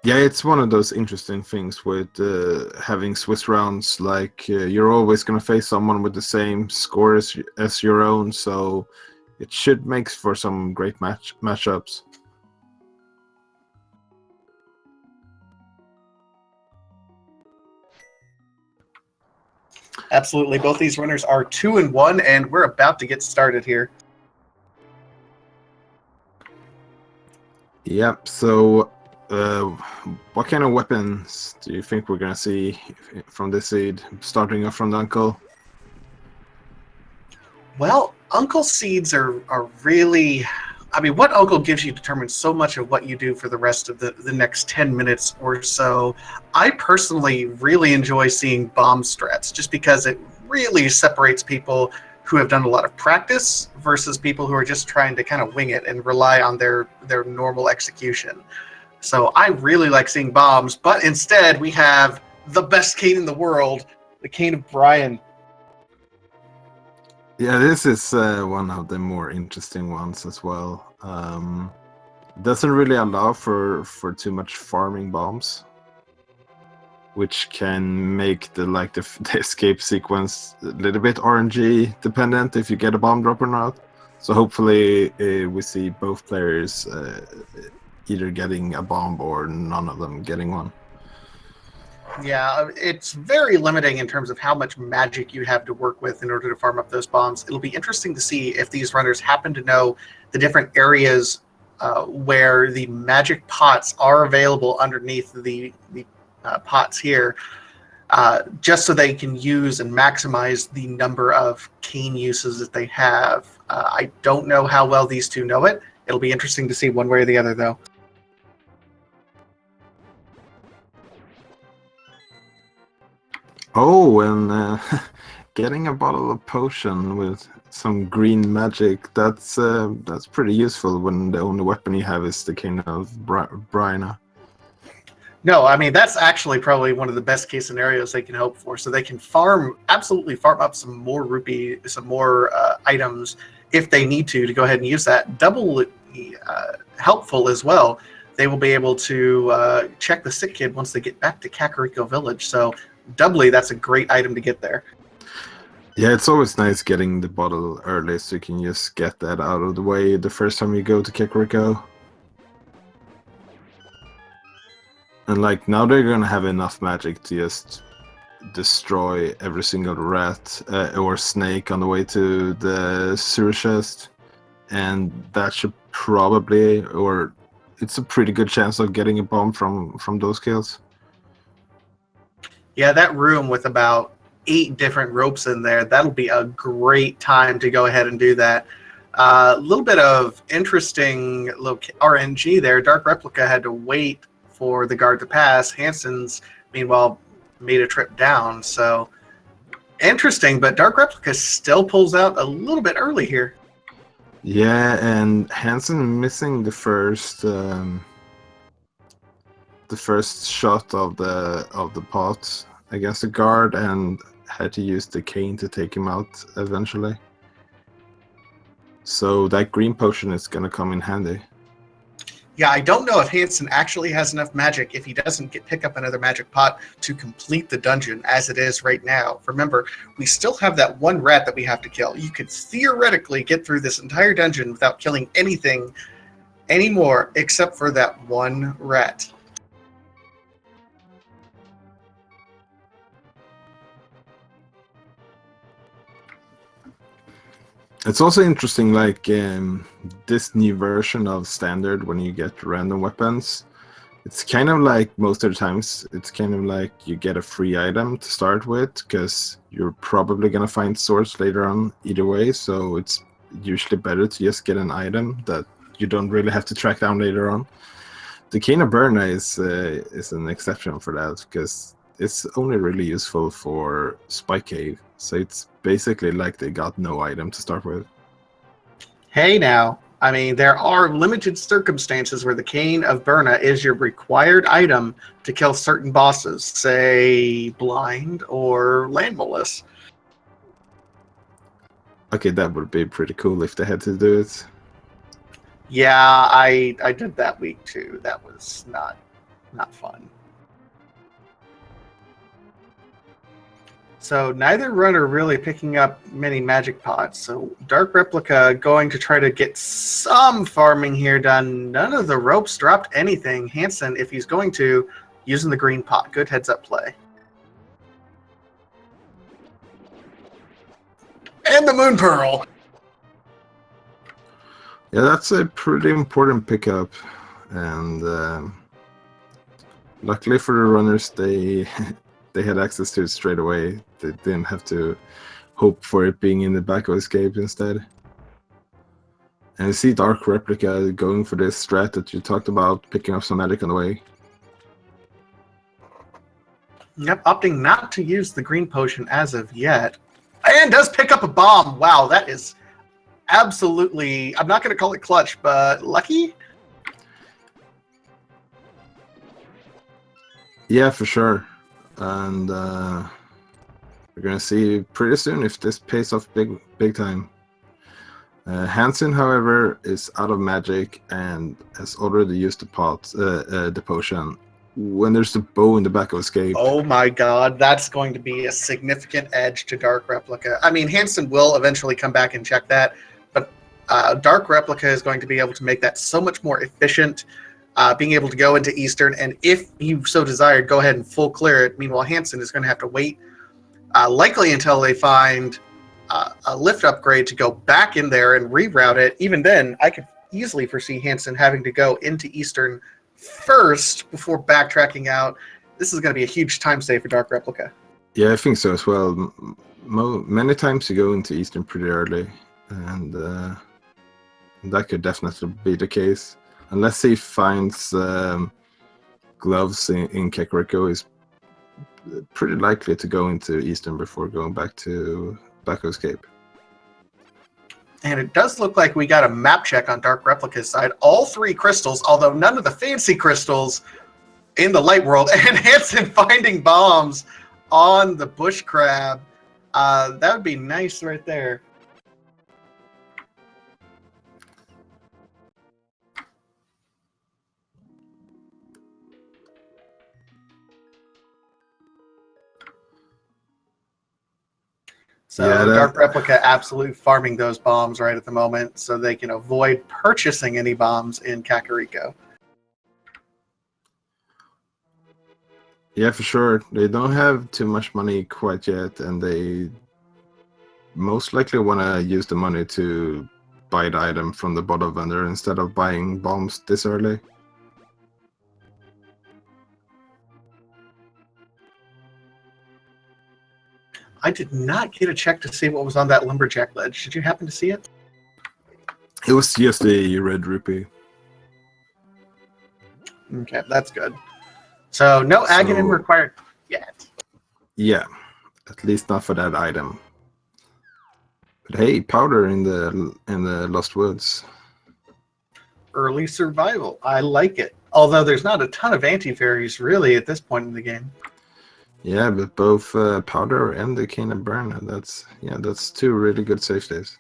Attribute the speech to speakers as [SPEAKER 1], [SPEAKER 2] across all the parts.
[SPEAKER 1] Yeah, it's one of those interesting things with having Swiss rounds. Like you're always going to face someone with the same score as your own, so it should make for some great matchups.
[SPEAKER 2] Absolutely. Both these runners are 2-1, and we're about to get started here.
[SPEAKER 1] Yep. So, what kind of weapons do you think we're gonna see from this seed? Starting off from the uncle.
[SPEAKER 2] Well, Uncle seeds are really. I mean, what Uncle gives you determines so much of what you do for the rest of the next 10 minutes or so. I personally really enjoy seeing bomb strats just because it really separates people who have done a lot of practice versus people who are just trying to kind of wing it and rely on their normal execution. So I really like seeing bombs, but instead we have the best cane in the world, the cane of Brian.
[SPEAKER 1] Yeah, this is one of the more interesting ones as well. Doesn't really allow for too much farming bombs, which can make the the escape sequence a little bit RNG dependent if you get a bomb drop or not. So hopefully we see both players either getting a bomb or none of them getting one.
[SPEAKER 2] Yeah, it's very limiting in terms of how much magic you have to work with in order to farm up those bombs. It'll be interesting to see if these runners happen to know the different areas where the magic pots are available underneath the pots here, just so they can use and maximize the number of cane uses that they have. I don't know how well these two know it. It'll be interesting to see one way or the other, though.
[SPEAKER 1] Oh, and getting a bottle of potion with some green magic, that's pretty useful when the only weapon you have is the kind of Bryna.
[SPEAKER 2] No, I mean, that's actually probably one of the best case scenarios they can hope for. So they can absolutely farm up some more rupee, some more items if they need to go ahead and use that. Double helpful as well. They will be able to check the sick kid once they get back to Kakariko Village. So doubly, that's a great item to get there.
[SPEAKER 1] Yeah, it's always nice getting the bottle early so you can just get that out of the way the first time you go to Kakariko. And like now they're gonna have enough magic to just destroy every single rat or snake on the way to the sewer chest, and that should probably, or it's a pretty good chance of getting a bomb from those kills.
[SPEAKER 2] Yeah, that room with about 8 different ropes in there, that'll be a great time to go ahead and do that. A little bit of interesting RNG there. DarkReplica had to wait for the guard to pass. Hancin's, meanwhile, made a trip down. So interesting, but DarkReplica still pulls out a little bit early here.
[SPEAKER 1] Yeah, and Hancin missing the first shot of the pot against the guard and had to use the cane to take him out eventually. So that green potion is gonna come in handy.
[SPEAKER 2] Yeah, I don't know if Hancin actually has enough magic if he doesn't pick up another magic pot to complete the dungeon as it is right now. Remember, we still have that one rat that we have to kill. You could theoretically get through this entire dungeon without killing anything anymore except for that one rat.
[SPEAKER 1] It's also interesting, like this new version of standard when you get random weapons. It's kind of like most of the times, it's kind of like you get a free item to start with because you're probably gonna find swords later on either way. So it's usually better to just get an item that you don't really have to track down later on. The Cane of Burna is an exception for that because it's only really useful for Spike Cave. So it's basically like they got no item to start with.
[SPEAKER 2] Hey now, I mean, there are limited circumstances where the Cane of Burna is your required item to kill certain bosses, say Blind or Landmolus.
[SPEAKER 1] Okay, that would be pretty cool if they had to do it.
[SPEAKER 2] Yeah, I did that week too. That was not Not fun. So neither runner really picking up many magic pots. So DarkReplica going to try to get some farming here done. None of the ropes dropped anything. Hancin, if he's going to, using the green pot. Good heads-up play. And the Moon Pearl.
[SPEAKER 1] Yeah, that's a pretty important pickup. And luckily for the runners, they had access to it straight away. They didn't have to hope for it being in the back of escape instead. And you see DarkReplica going for this strat that you talked about, picking up some magic on the way.
[SPEAKER 2] Yep, opting not to use the green potion as of yet. And does pick up a bomb. Wow, that is absolutely, I'm not going to call it clutch, but lucky? Yeah,
[SPEAKER 1] for sure. And we're going to see pretty soon if this pays off big time. Hancin, however, is out of magic and has already used the potion when there's the bow in the back of escape.
[SPEAKER 2] Oh my god, that's going to be a significant edge to DarkReplica. I mean, Hancin will eventually come back and check that, but DarkReplica is going to be able to make that so much more efficient, being able to go into Eastern, and if you so desired, go ahead and full clear it. Meanwhile, Hancin is going to have to wait likely until they find a lift upgrade to go back in there and reroute it. Even then, I could easily foresee Hancin having to go into Eastern first before backtracking out. This is going to be a huge time save for DarkReplica.
[SPEAKER 1] Yeah, I think so as well. Many times you go into Eastern pretty early, and that could definitely be the case. Unless he finds gloves in Kakariko, is pretty likely to go into Eastern before going back to back escape.
[SPEAKER 2] And it does look like we got a map check on DarkReplica's side. All 3 crystals, although none of the fancy crystals in the light world. And Hancin finding bombs on the bush crab. That would be nice right there. So yeah, DarkReplica absolutely farming those bombs right at the moment so they can avoid purchasing any bombs in Kakariko.
[SPEAKER 1] Yeah, for sure. They don't have too much money quite yet, and they most likely want to use the money to buy the item from the bottle vendor instead of buying bombs this early.
[SPEAKER 2] I did not get a check to see what was on that lumberjack ledge. Did you happen to see it?
[SPEAKER 1] It was just a red rupee.
[SPEAKER 2] Okay, that's good. So no Aghanim required yet.
[SPEAKER 1] Yeah, at least not for that item. But hey, powder in the Lost Woods.
[SPEAKER 2] Early survival. I like it. Although there's not a ton of anti-fairies really at this point in the game.
[SPEAKER 1] Yeah, but both powder and the cane and burn. That's 2 really good save states.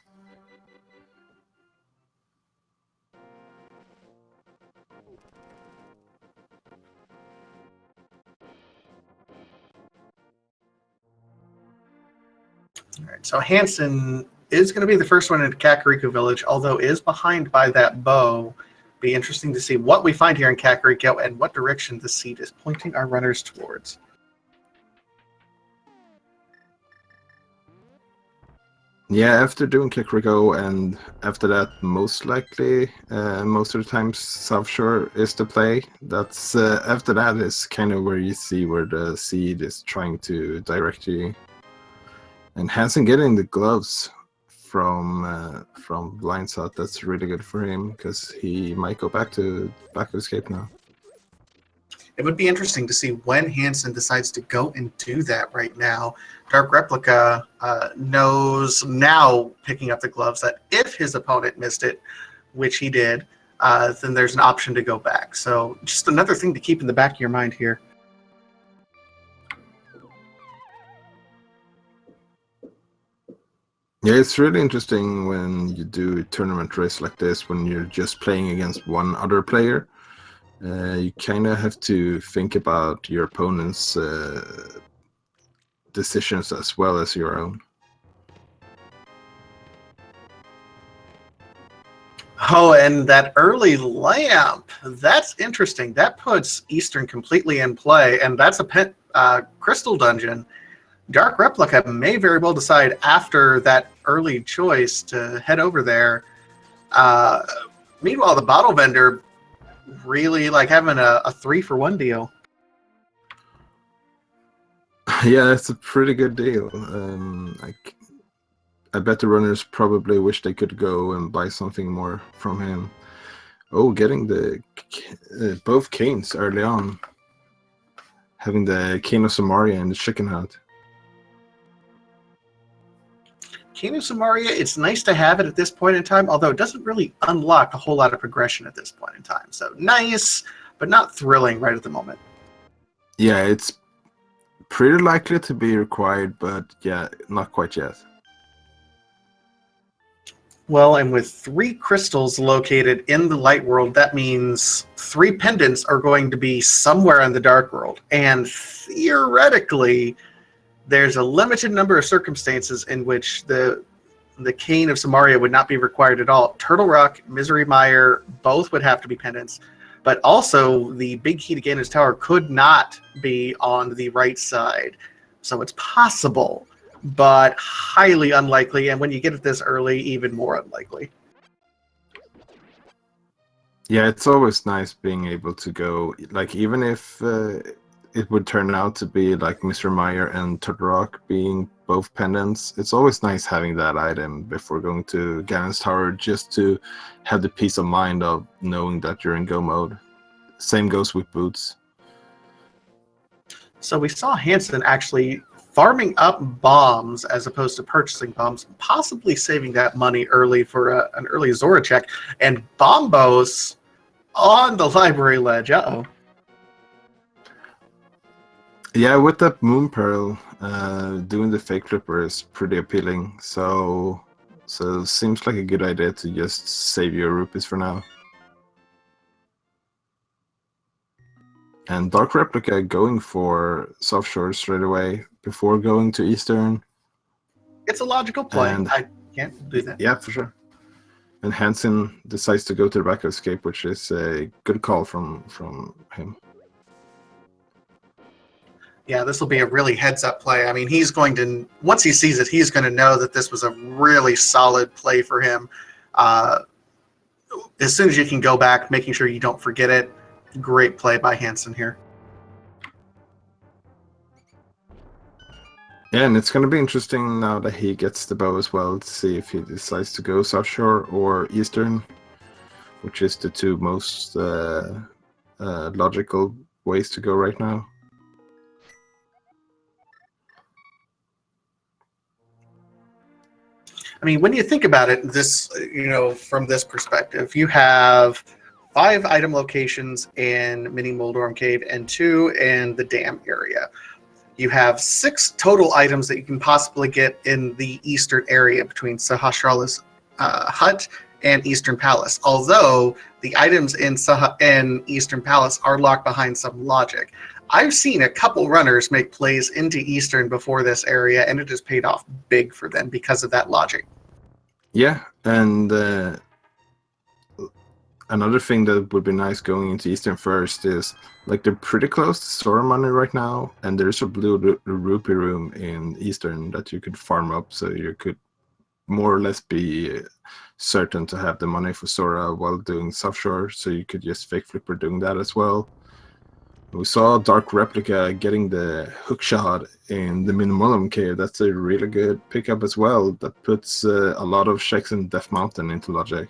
[SPEAKER 2] All right, so Hancin is going to be the first one into Kakariko Village, although is behind by that bow. Be interesting to see what we find here in Kakariko and what direction the seed is pointing our runners towards.
[SPEAKER 1] Yeah, after doing Kakariko, and after that, most likely, most of the times, South Shore is the play. That's after that is kind of where you see where the seed is trying to direct you. And Hancin getting the gloves from Blindshot, that's really good for him because he might go back to escape now.
[SPEAKER 2] It would be interesting to see when Hancin decides to go and do that right now. DarkReplica knows now, picking up the gloves, that if his opponent missed it, which he did, then there's an option to go back. So just another thing to keep in the back of your mind here.
[SPEAKER 1] Yeah, it's really interesting when you do a tournament race like this, when you're just playing against one other player. You kind of have to think about your opponent's decisions as well as your own.
[SPEAKER 2] Oh, and that early lamp, that's interesting. That puts Eastern completely in play, and that's a crystal dungeon. DarkReplica may very well decide after that early choice to head over there. Uh, Meanwhile, the bottle vendor really like having a 3-for-1 deal.
[SPEAKER 1] Yeah, it's a pretty good deal. I bet the runners probably wish they could go and buy something more from him. Oh, getting the both canes early on. Having the cane of Samaria and the chicken hut.
[SPEAKER 2] Cane of Samaria, it's nice to have it at this point in time, although it doesn't really unlock a whole lot of progression at this point in time. So nice, but not thrilling right at the moment.
[SPEAKER 1] Yeah, it's pretty likely to be required, but yeah, not quite yet.
[SPEAKER 2] Well, and with 3 crystals located in the light world, that means 3 pendants are going to be somewhere in the dark world. And theoretically, there's a limited number of circumstances in which the Cane of Samaria would not be required at all. Turtle Rock, Misery Mire, both would have to be pendants. But also, the big key to Ganon's Tower could not be on the right side. So it's possible, but highly unlikely. And when you get it this early, even more unlikely.
[SPEAKER 1] Yeah, it's always nice being able to go, like, even if it would turn out to be like Mr. Meyer and Turtle Rock being both pendants, it's always nice having that item before going to Ganon's Tower, just to have the peace of mind of knowing that you're in go mode. Same goes with boots.
[SPEAKER 2] So we saw Hancin actually farming up bombs as opposed to purchasing bombs, possibly saving that money early for an early Zora check. And Bombos on the library ledge. Uh-oh.
[SPEAKER 1] Yeah, with that Moon Pearl, doing the fake flipper is pretty appealing. So seems like a good idea to just save your rupees for now. And DarkReplica going for Soft Shore straight away before going to Eastern.
[SPEAKER 2] It's a logical play.
[SPEAKER 1] And
[SPEAKER 2] I can't do that.
[SPEAKER 1] Yeah, for sure. And Hancin decides to go to the back of escape, which is a good call from him.
[SPEAKER 2] Yeah, this will be a really heads-up play. I mean, he's going to, once he sees it, he's going to know that this was a really solid play for him. As soon as you can go back, making sure you don't forget it. Great play by Hancin here.
[SPEAKER 1] Yeah, and it's going to be interesting now that he gets the bow as well to see if he decides to go South Shore or Eastern, which is the two most logical ways to go right now.
[SPEAKER 2] I mean, when you think about it, this, from this perspective, you have 5 item locations in Mini Moldorm Cave and 2 in the dam area. You have 6 total items that you can possibly get in the eastern area between Sahasrara's hut and Eastern Palace. Although the items in Eastern Palace are locked behind some logic. I've seen a couple runners make plays into Eastern before this area, and it has paid off big for them because of that logic.
[SPEAKER 1] Yeah, and another thing that would be nice going into Eastern first is, like, they're pretty close to Sora money right now, and there's a blue rupee room in Eastern that you could farm up, so you could more or less be certain to have the money for Sora while doing South Shore, so you could just fake flipper doing that as well. We saw DarkReplica getting the hook shot in the Minimum Cave. That's a really good pickup as well. That puts a lot of checks in Death Mountain into logic.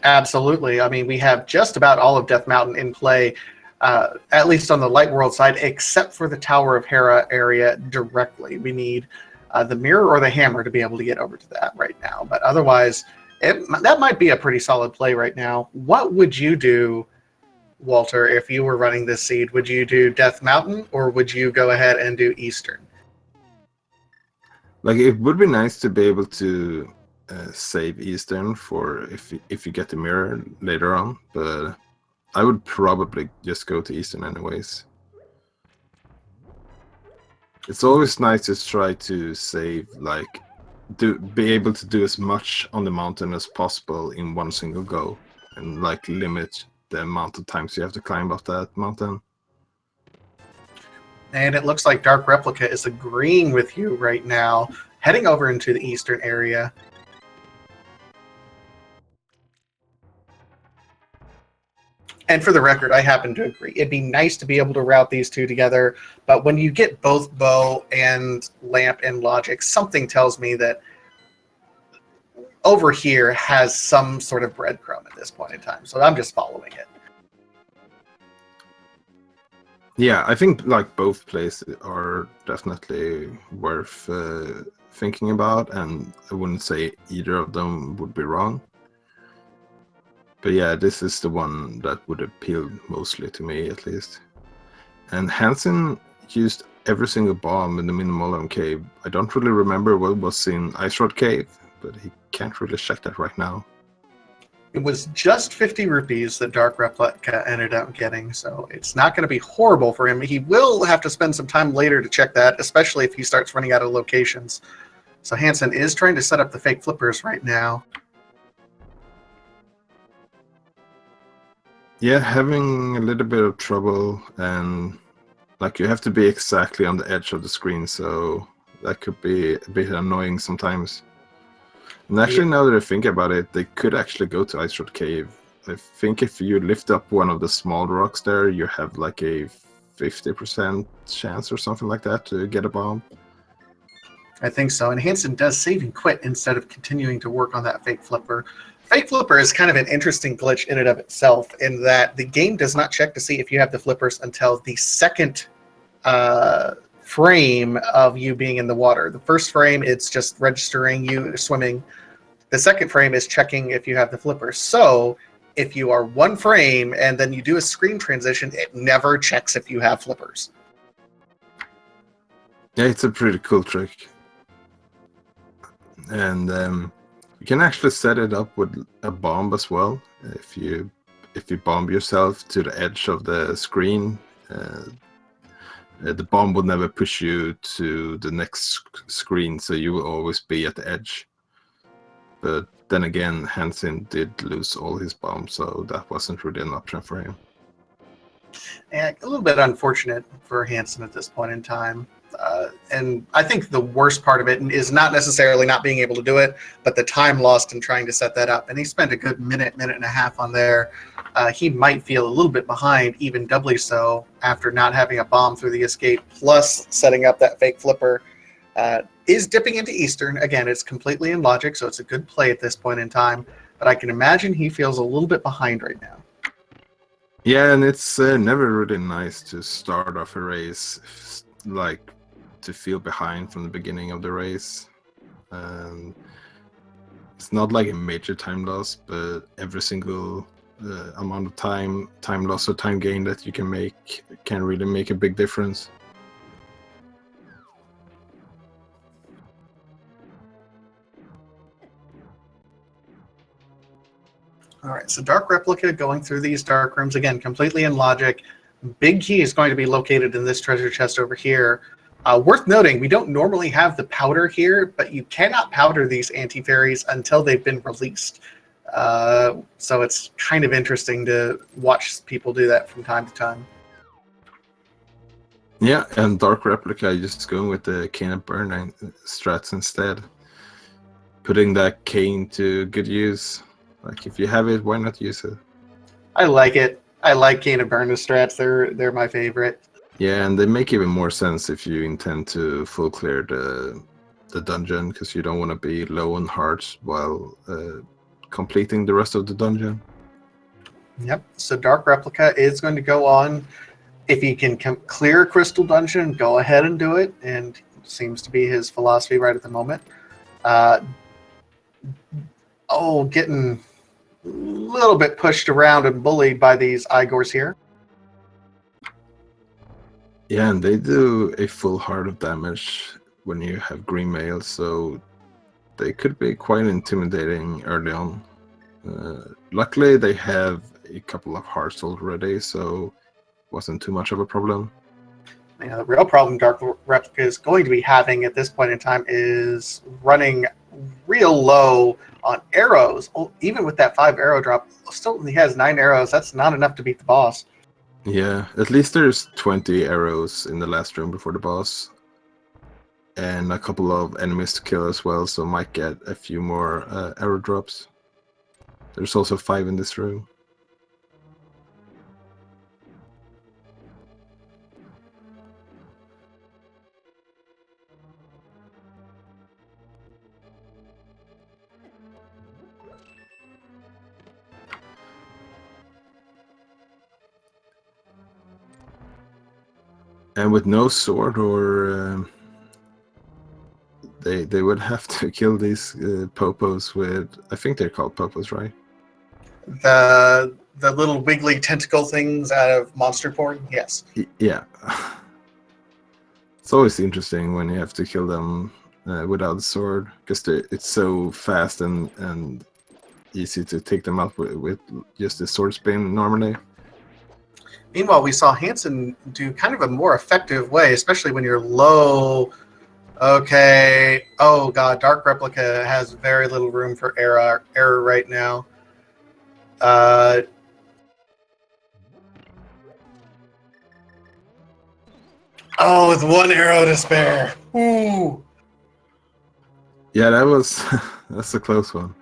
[SPEAKER 2] Absolutely. I mean, we have just about all of Death Mountain in play, at least on the Light World side, except for the Tower of Hera area directly. We need the mirror or the hammer to be able to get over to that right now. But otherwise, that might be a pretty solid play right now. What would you do, Walter, if you were running this seed? Would you do Death Mountain, or would you go ahead and do Eastern?
[SPEAKER 1] Like, it would be nice to be able to save Eastern for if you get the mirror later on, but I would probably just go to Eastern anyways. It's always nice to try to save, like, be able to do as much on the mountain as possible in one single go, and like limit the amount of times you have to climb up that mountain.
[SPEAKER 2] And it looks like DarkReplica is agreeing with you right now, heading over into the eastern area. And for the record, I happen to agree. It'd be nice to be able to route these two together, but when you get both bow and lamp and logic, something tells me that over here has some sort of breadcrumb at this point in time. So I'm just following it.
[SPEAKER 1] Yeah, I think like both places are definitely worth thinking about, and I wouldn't say either of them would be wrong. But yeah, this is the one that would appeal mostly to me, at least. And Hancin used every single bomb in the Minimolum Cave. I don't really remember what was in Ice Rod Cave, but he can't really check that right now.
[SPEAKER 2] It was just 50 rupees that DarkReplica ended up getting, so it's not going to be horrible for him. He will have to spend some time later to check that, especially if he starts running out of locations. So Hancin is trying to set up the fake flippers right now.
[SPEAKER 1] Yeah, having a little bit of trouble, and like you have to be exactly on the edge of the screen, so that could be a bit annoying sometimes. And actually, now that I think about it, they could actually go to Ice Rod Cave. I think if you lift up one of the small rocks there, you have like a 50% chance or something like that to get a bomb.
[SPEAKER 2] I think so. And Hancin does save and quit instead of continuing to work on that fake flipper. Fake flipper is kind of an interesting glitch in and of itself, in that the game does not check to see if you have the flippers until the second frame of you being in the water. The first frame, it's just registering you swimming. The second frame is checking if you have the flippers. So if you are one frame and then you do a screen transition, it never checks if you have flippers.
[SPEAKER 1] Yeah, it's a pretty cool trick. And you can actually set it up with a bomb as well. If you bomb yourself to the edge of the screen, the bomb will never push you to the next screen, so you will always be at the edge. But then again, Hancin did lose all his bombs, so that wasn't really an option for him.
[SPEAKER 2] And a little bit unfortunate for Hancin at this point in time. And I think the worst part of it is not necessarily not being able to do it, but the time lost in trying to set that up. And he spent a good minute and a half on there. He might feel a little bit behind, even doubly so, after not having a bomb through the escape, plus setting up that fake flipper. Is dipping into Eastern. Again, it's completely in logic, so it's a good play at this point in time. But I can imagine he feels a little bit behind right now.
[SPEAKER 1] Yeah, and it's never really nice to start off a race, like, to feel behind from the beginning of the race. It's not like a major time loss, but every single amount of time loss or time gain that you can make can really make a big difference.
[SPEAKER 2] All right, so DarkReplica going through these dark rooms, again, completely in logic. Big key is going to be located in this treasure chest over here. Worth noting, we don't normally have the powder here, but you cannot powder these anti-fairies until they've been released. So it's kind of interesting to watch people do that from time to time.
[SPEAKER 1] Yeah, and DarkReplica just going with the cane and burn strats instead. Putting that cane to good use. Like, if you have it, why not use it?
[SPEAKER 2] I like it. I like cane and burn strats. They're my favorite.
[SPEAKER 1] Yeah, and they make even more sense if you intend to full clear the dungeon, because you don't want to be low on hearts while completing the rest of the dungeon.
[SPEAKER 2] Yep. So DarkReplica is going to go on. If he can clear a crystal dungeon, go ahead and do it. And it seems to be his philosophy right at the moment. Getting a little bit pushed around and bullied by these Igors here.
[SPEAKER 1] Yeah, and they do a full heart of damage when you have green mail, so they could be quite intimidating early on. Luckily, they have a couple of hearts already, so wasn't too much of a problem.
[SPEAKER 2] Yeah, the real problem DarkReplica is going to be having at this point in time is running real low on arrows. Oh, even with that 5 arrow drop, still only has 9 arrows. That's not enough to beat the boss.
[SPEAKER 1] Yeah, at least there's 20 arrows in the last room before the boss. And a couple of enemies to kill as well, so might get a few more arrow drops. There's also 5 in this room. And with no sword, or they would have to kill these popos with, I think they're called popos, right?
[SPEAKER 2] The little wiggly tentacle things out of monster porn, yes.
[SPEAKER 1] Yeah. It's always interesting when you have to kill them without a sword, because it's so fast and easy to take them out with just the sword spin normally.
[SPEAKER 2] Meanwhile, we saw Hancin do kind of a more effective way, especially when you're low. Okay. Oh, God. DarkReplica has very little room for error right now. Oh, with 1 arrow to spare. Ooh.
[SPEAKER 1] Yeah, that's a close one.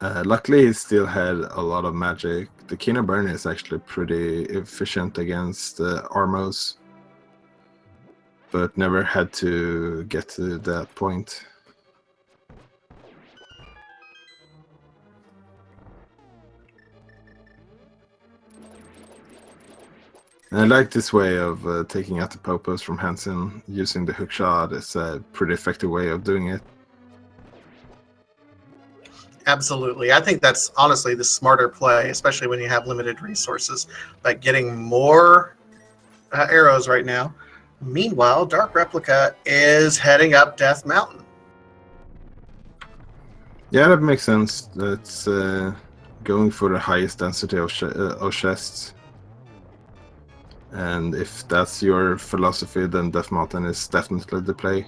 [SPEAKER 1] Luckily, he still had a lot of magic. The Keen of Burn is actually pretty efficient against Armos, but never had to get to that point. And I like this way of taking out the popos from Hancin. Using the hookshot is a pretty effective way of doing it.
[SPEAKER 2] Absolutely. I think that's honestly the smarter play, especially when you have limited resources, by getting more arrows right now. Meanwhile, DarkReplica is heading up Death Mountain.
[SPEAKER 1] Yeah, that makes sense. That's going for the highest density of chests. And if that's your philosophy, then Death Mountain is definitely the play.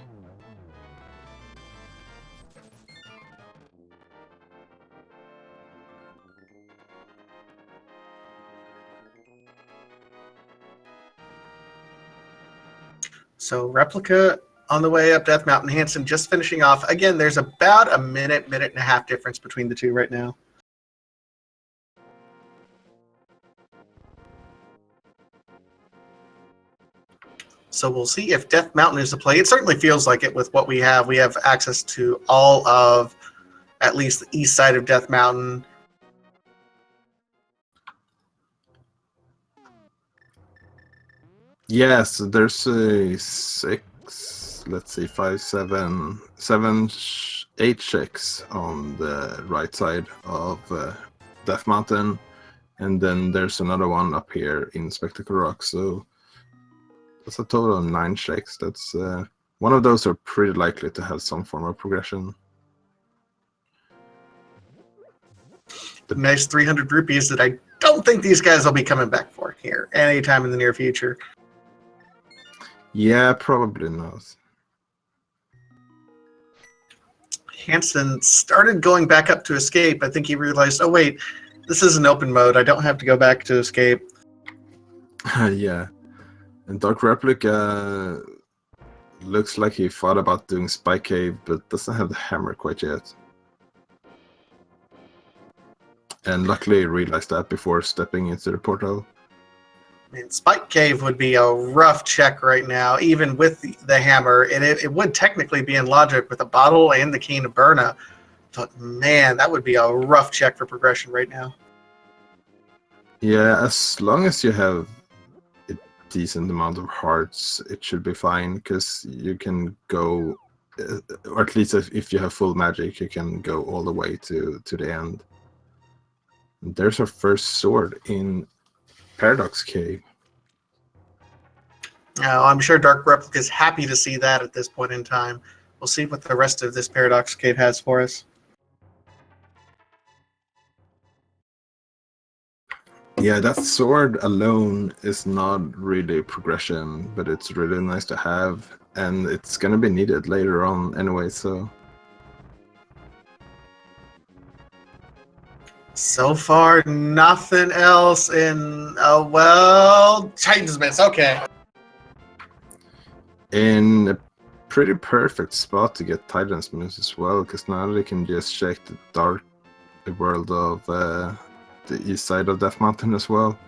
[SPEAKER 2] So Replica on the way up Death Mountain, Hancin just finishing off. Again, there's about a minute and a half difference between the two right now. So we'll see if Death Mountain is the play. It certainly feels like it with what we have. We have access to all of at least the east side of Death Mountain.
[SPEAKER 1] Yes, there's a 6, let's see, 5, 7, 7, 8 checks on the right side of Death Mountain, and then there's another one up here in Spectacle Rock. So that's a total of 9 checks. That's one of those are pretty likely to have some form of progression.
[SPEAKER 2] The nice 300 rupees that I don't think these guys will be coming back for here anytime in the near future.
[SPEAKER 1] Yeah, probably not.
[SPEAKER 2] Hancin started going back up to escape. I think he realized, oh wait, this is an open mode. I don't have to go back to escape.
[SPEAKER 1] Yeah. And DarkReplica looks like he thought about doing Spike Cave, but doesn't have the hammer quite yet. And luckily he realized that before stepping into the portal.
[SPEAKER 2] I mean, Spike Cave would be a rough check right now, even with the hammer. And it would technically be in logic with the bottle and the Keen of Burna. But man, that would be a rough check for progression right now.
[SPEAKER 1] Yeah, as long as you have a decent amount of hearts, it should be fine, because you can go, or at least if you have full magic, you can go all the way to the end. And there's our first sword in Paradox Cave.
[SPEAKER 2] Now, I'm sure DarkReplica is happy to see that at this point in time. We'll see what the rest of this Paradox Cave has for us.
[SPEAKER 1] Yeah, that sword alone is not really progression, but it's really nice to have, and it's gonna be needed later on anyway, so...
[SPEAKER 2] So far, nothing else in, well, Titan's Miss, okay.
[SPEAKER 1] In a pretty perfect spot to get Titan's Miss as well, because now they can just check the dark world of the east side of Death Mountain as well.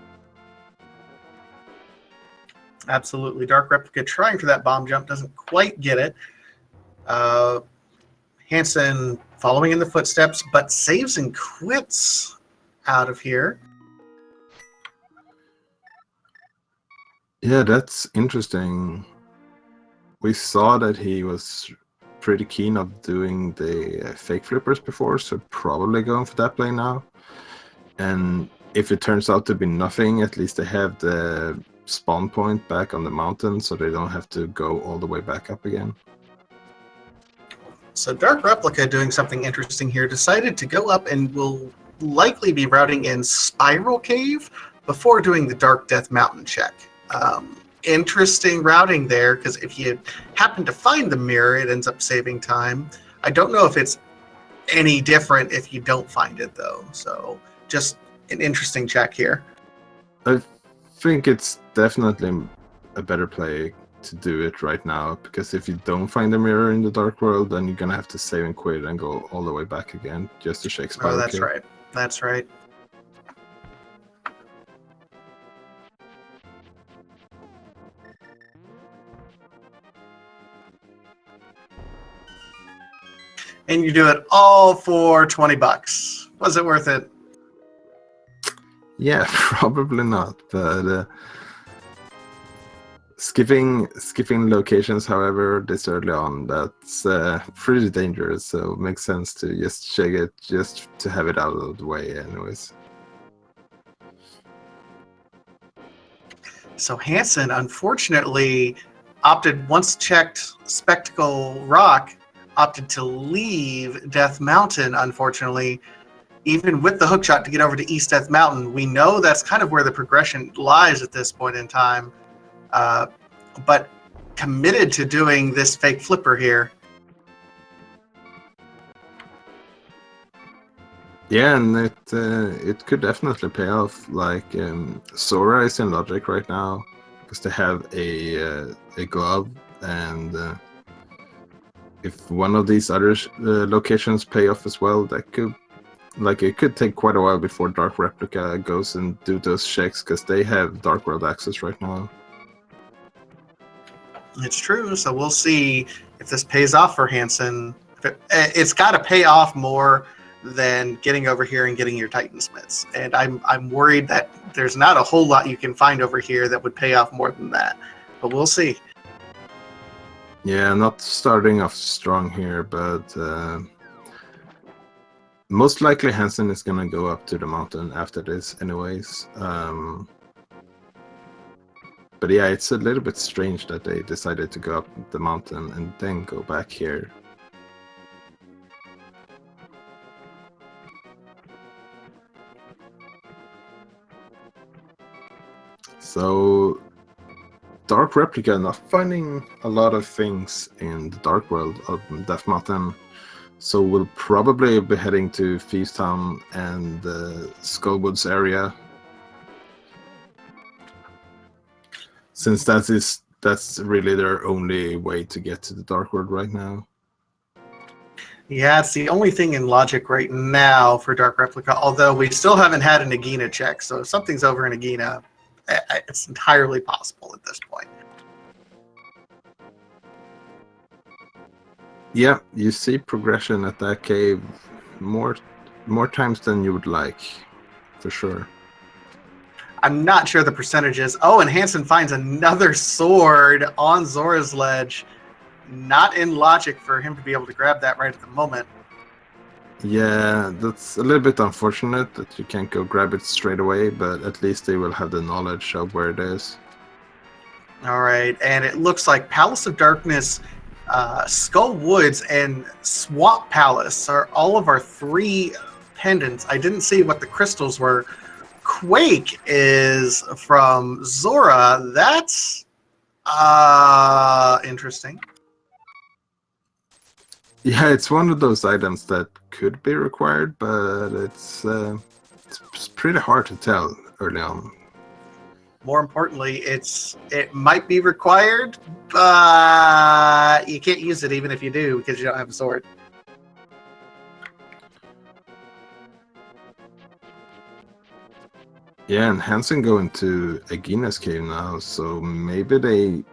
[SPEAKER 2] Absolutely. DarkReplica trying for that bomb jump, doesn't quite get it. Hancin following in the footsteps, but saves and quits out of here.
[SPEAKER 1] Yeah, that's interesting. We saw that he was pretty keen of doing the fake flippers before, so probably going for that play now. And if it turns out to be nothing, at least they have the spawn point back on the mountain, so they don't have to go all the way back up again.
[SPEAKER 2] So DarkReplica doing something interesting here, decided to go up and will likely be routing in Spiral Cave before doing the Dark Death Mountain check. Interesting routing there, because if you happen to find the mirror, it ends up saving time. I don't know if it's any different if you don't find it, though. So just an interesting check here.
[SPEAKER 1] I think it's definitely a better play to do it right now, because if you don't find the mirror in the dark world, then you're gonna have to save and quit and go all the way back again just to check Spiral
[SPEAKER 2] that's
[SPEAKER 1] Cave.
[SPEAKER 2] right. That's right. And you do it all for $20. Was it worth it?
[SPEAKER 1] Yeah, probably not, but skipping locations, however, this early on, that's pretty dangerous, so it makes sense to just check it just to have it out of the way anyways.
[SPEAKER 2] So Hancin, unfortunately, opted, once checked Spectacle Rock, opted to leave Death Mountain, unfortunately. Even with the hookshot to get over to East Death Mountain, we know that's kind of where the progression lies at this point in time. But committed to doing this fake flipper here.
[SPEAKER 1] Yeah, and it could definitely pay off. Like Sora is in Logic right now because they have a glove, and if one of these other locations pay off as well, that could, like, it could take quite a while before DarkReplica goes and do those checks, because they have Dark World access right now.
[SPEAKER 2] It's true, so we'll see if this pays off for Hancin. It's got to pay off more than getting over here and getting your Titansmiths, and I'm worried that there's not a whole lot you can find over here that would pay off more than that, but we'll see.
[SPEAKER 1] Yeah, not starting off strong here, but most likely Hancin is gonna go up to the mountain after this anyways. But yeah, it's a little bit strange that they decided to go up the mountain and then go back here. So DarkReplica not finding a lot of things in the dark world of Death Mountain, so we'll probably be heading to Thieves Town and the Skullwoods area, since that's really their only way to get to the dark world right now.
[SPEAKER 2] Yeah, it's the only thing in Logic right now for DarkReplica, although we still haven't had a Nagina check, so if something's over in Nagina, it's entirely possible at this point.
[SPEAKER 1] Yeah, you see progression at that cave more times than you would like, for sure.
[SPEAKER 2] I'm not sure the percentages. Oh, and Hancin finds another sword on Zora's Ledge. Not in Logic for him to be able to grab that right at the moment.
[SPEAKER 1] Yeah, that's a little bit unfortunate that you can't go grab it straight away, but at least they will have the knowledge of where it is.
[SPEAKER 2] All right, and it looks like Palace of Darkness, Skull Woods, and Swamp Palace are all of our three pendants. I didn't see what the crystals were Quake is from Zora. That's interesting.
[SPEAKER 1] Yeah, it's one of those items that could be required, but it's pretty hard to tell early on.
[SPEAKER 2] More importantly, it might be required, but you can't use it even if you do because you don't have a sword.
[SPEAKER 1] Yeah, and Hancin go into Agina's cave now, so maybe they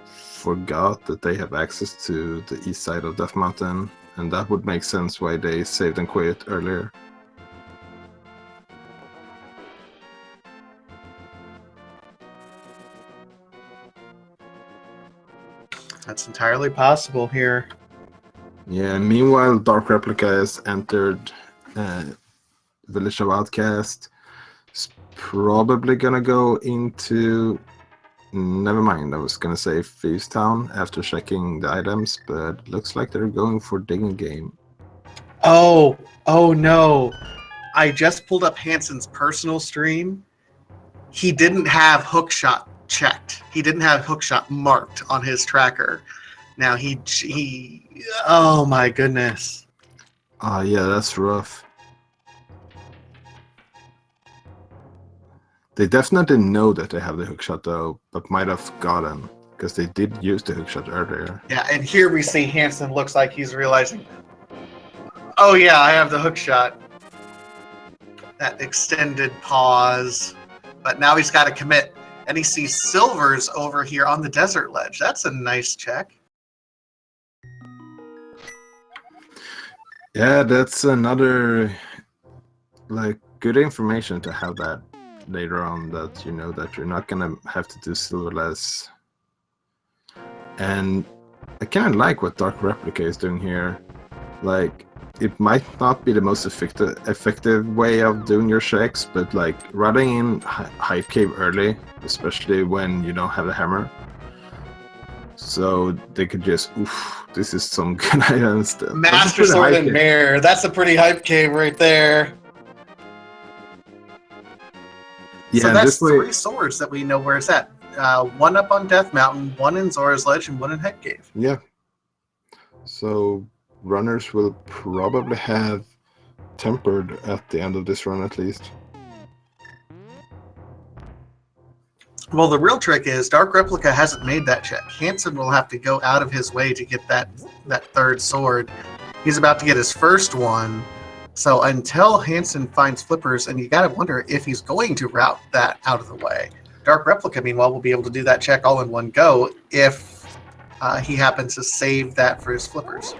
[SPEAKER 1] forgot that they have access to the east side of Death Mountain, and that would make sense why they saved and quit earlier.
[SPEAKER 2] That's entirely possible here.
[SPEAKER 1] Yeah, meanwhile, DarkReplica has entered Village of Outcast. It's probably gonna go into... Never mind, I was gonna say Thieves Town after checking the items, but looks like they're going for Digging Game.
[SPEAKER 2] Oh no. I just pulled up Hancin's personal stream. He didn't have hookshot checked. He didn't have hookshot marked on his tracker. Now he oh my goodness.
[SPEAKER 1] Yeah, that's rough. They definitely know that they have the hookshot though, but might have forgotten because they did use the hookshot earlier.
[SPEAKER 2] Yeah, and here we see Hancin looks like he's realizing, oh yeah, I have the hookshot. That extended pause, but now he's got to commit, and he sees silvers over here on the desert ledge. That's a nice check.
[SPEAKER 1] Yeah, that's another like good information to have that later on, that you know that you're not gonna have to do silverless. And I kind of like what DarkReplica is doing here. Like, it might not be the most effective way of doing your checks, but like running in Hype Cave early, especially when you don't have a hammer, so they could just, oof, this is some good items.
[SPEAKER 2] Master Sword and Mirror. That's a pretty hype cave right there.
[SPEAKER 1] Yeah,
[SPEAKER 2] so that's three swords that we know where it's at. One up on Death Mountain, one in Zora's Ledge, and one in Head Cave.
[SPEAKER 1] Yeah. So runners will probably have Tempered at the end of this run at least.
[SPEAKER 2] Well, the real trick is DarkReplica hasn't made that check. Hancin will have to go out of his way to get that third sword. He's about to get his first one. So until Hancin finds flippers, and you got to wonder if he's going to route that out of the way. DarkReplica, meanwhile, will be able to do that check all in one go if he happens to save that for his flippers.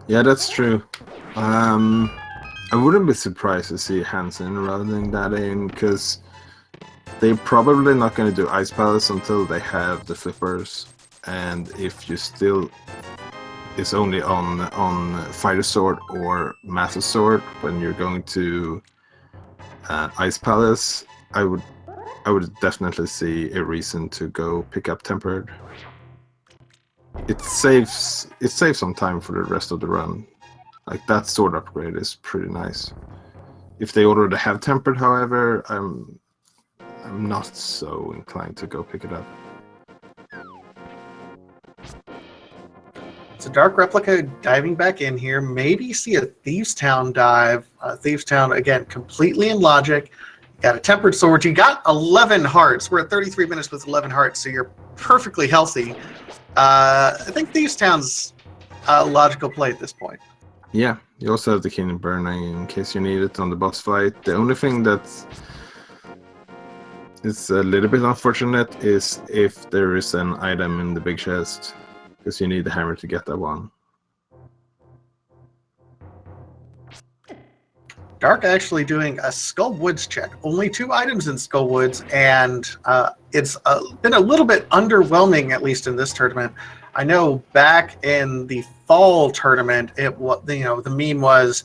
[SPEAKER 1] Yeah, that's true. I wouldn't be surprised to see Hancin routing that in, because they're probably not going to do Ice Palace until they have the flippers. And if you still... is only on Fighter Sword or Master Sword when you're going to Ice Palace, I would definitely see a reason to go pick up Tempered. It saves some time for the rest of the run. Like, that sword upgrade is pretty nice. If they already have Tempered, however, I'm not so inclined to go pick it up.
[SPEAKER 2] So DarkReplica diving back in here, maybe see a Thieves Town dive. Thieves Town, again, completely in logic. Got a Tempered Sword. You got 11 hearts. We're at 33 minutes with 11 hearts, so you're perfectly healthy. I think Thieves Town's a logical play at this point.
[SPEAKER 1] Yeah, you also have the Kingdom Burning in case you need it on the boss fight. The only thing that's a little bit unfortunate is if there is an item in the big chest, because you need the hammer to get that one.
[SPEAKER 2] Dark actually doing a Skull Woods check. Only 2 items in Skull Woods, and it's been a little bit underwhelming, at least in this tournament. I know back in the fall tournament, the meme was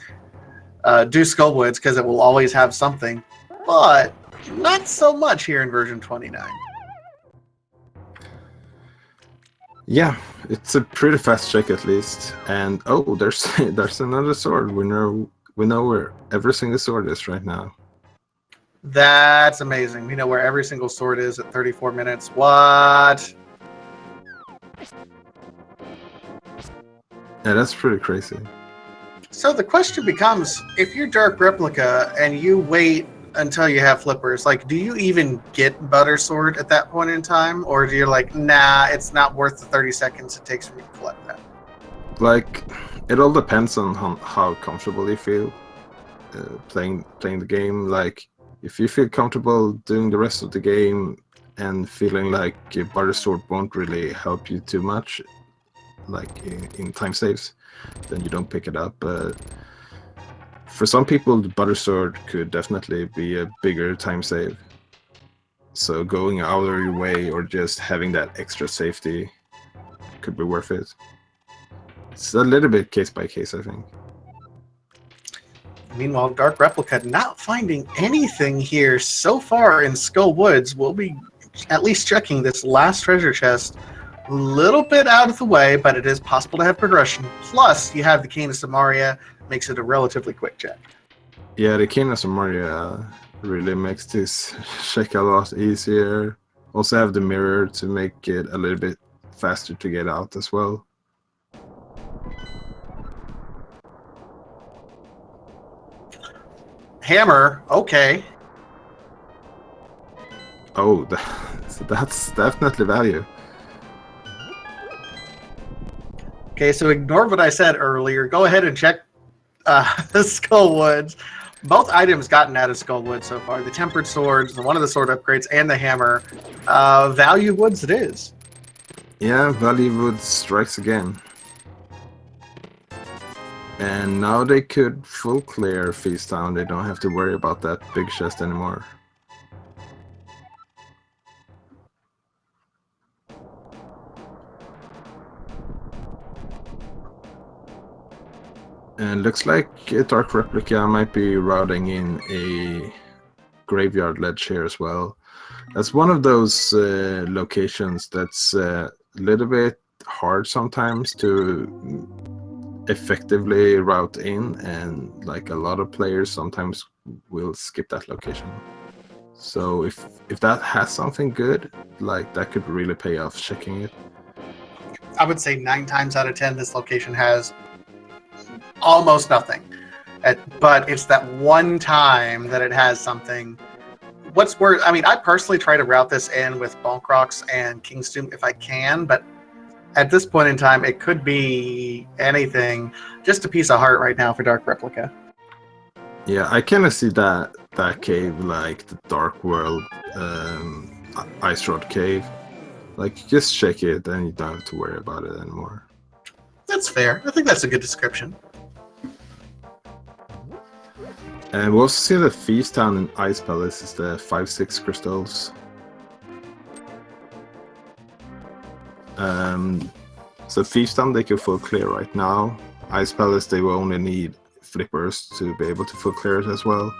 [SPEAKER 2] do Skull Woods because it will always have something, but not so much here in version 29.
[SPEAKER 1] Yeah, it's a pretty fast check at least. And oh, there's another sword. We know where every single sword is right now.
[SPEAKER 2] That's amazing. We know where every single sword is at 34 minutes. What?
[SPEAKER 1] Yeah, that's pretty crazy.
[SPEAKER 2] So the question becomes, if you're DarkReplica and you wait until you have flippers, like, do you even get Butter Sword at that point in time? Or do you like, nah, it's not worth the 30 seconds it takes for me to collect that?
[SPEAKER 1] Like, it all depends on how comfortable you feel playing the game. Like, if you feel comfortable doing the rest of the game and feeling like Butter Sword won't really help you too much, like in time saves, then you don't pick it up. But for some people, the Butter Sword could definitely be a bigger time save. So going out of your way or just having that extra safety could be worth it. It's a little bit case by case, I think.
[SPEAKER 2] Meanwhile, DarkReplica not finding anything here so far in Skull Woods. We'll be at least checking this last treasure chest a little bit out of the way, but it is possible to have progression. Plus, you have the Cane of Samaria, makes it a relatively quick check.
[SPEAKER 1] Yeah, the Cane of Samaria really makes this check a lot easier. Also have the mirror to make it a little bit faster to get out as well.
[SPEAKER 2] Hammer, okay.
[SPEAKER 1] Oh, that's definitely value.
[SPEAKER 2] Okay, so ignore what I said earlier. Go ahead and check the Skull Woods. Both items gotten out of Skull Woods so far. The Tempered Swords, one of the sword upgrades, and the hammer. Value Woods it is.
[SPEAKER 1] Yeah, Value Woods strikes again. And now they could full clear Feast Town. They don't have to worry about that big chest anymore. And looks like DarkReplica might be routing in a graveyard ledge here as well. That's one of those locations that's a little bit hard sometimes to effectively route in, and like a lot of players sometimes will skip that location. So if that has something good, like that could really pay off checking it.
[SPEAKER 2] I would say 9 times out of 10 this location has almost nothing. But it's that one time that it has something. What's worse, I mean, I personally try to route this in with Bonk Rocks and King's Tomb if I can, but at this point in time, it could be anything. Just a piece of heart right now for DarkReplica.
[SPEAKER 1] Yeah, I kind of see that cave like the Dark World Ice Road Cave. Like, just check it and you don't have to worry about it anymore.
[SPEAKER 2] That's fair. I think that's a good description.
[SPEAKER 1] And we also see the Feast Town and Ice Palace is the 5-6 crystals. So Feast Town they can full clear right now. Ice Palace they will only need flippers to be able to full clear it as well.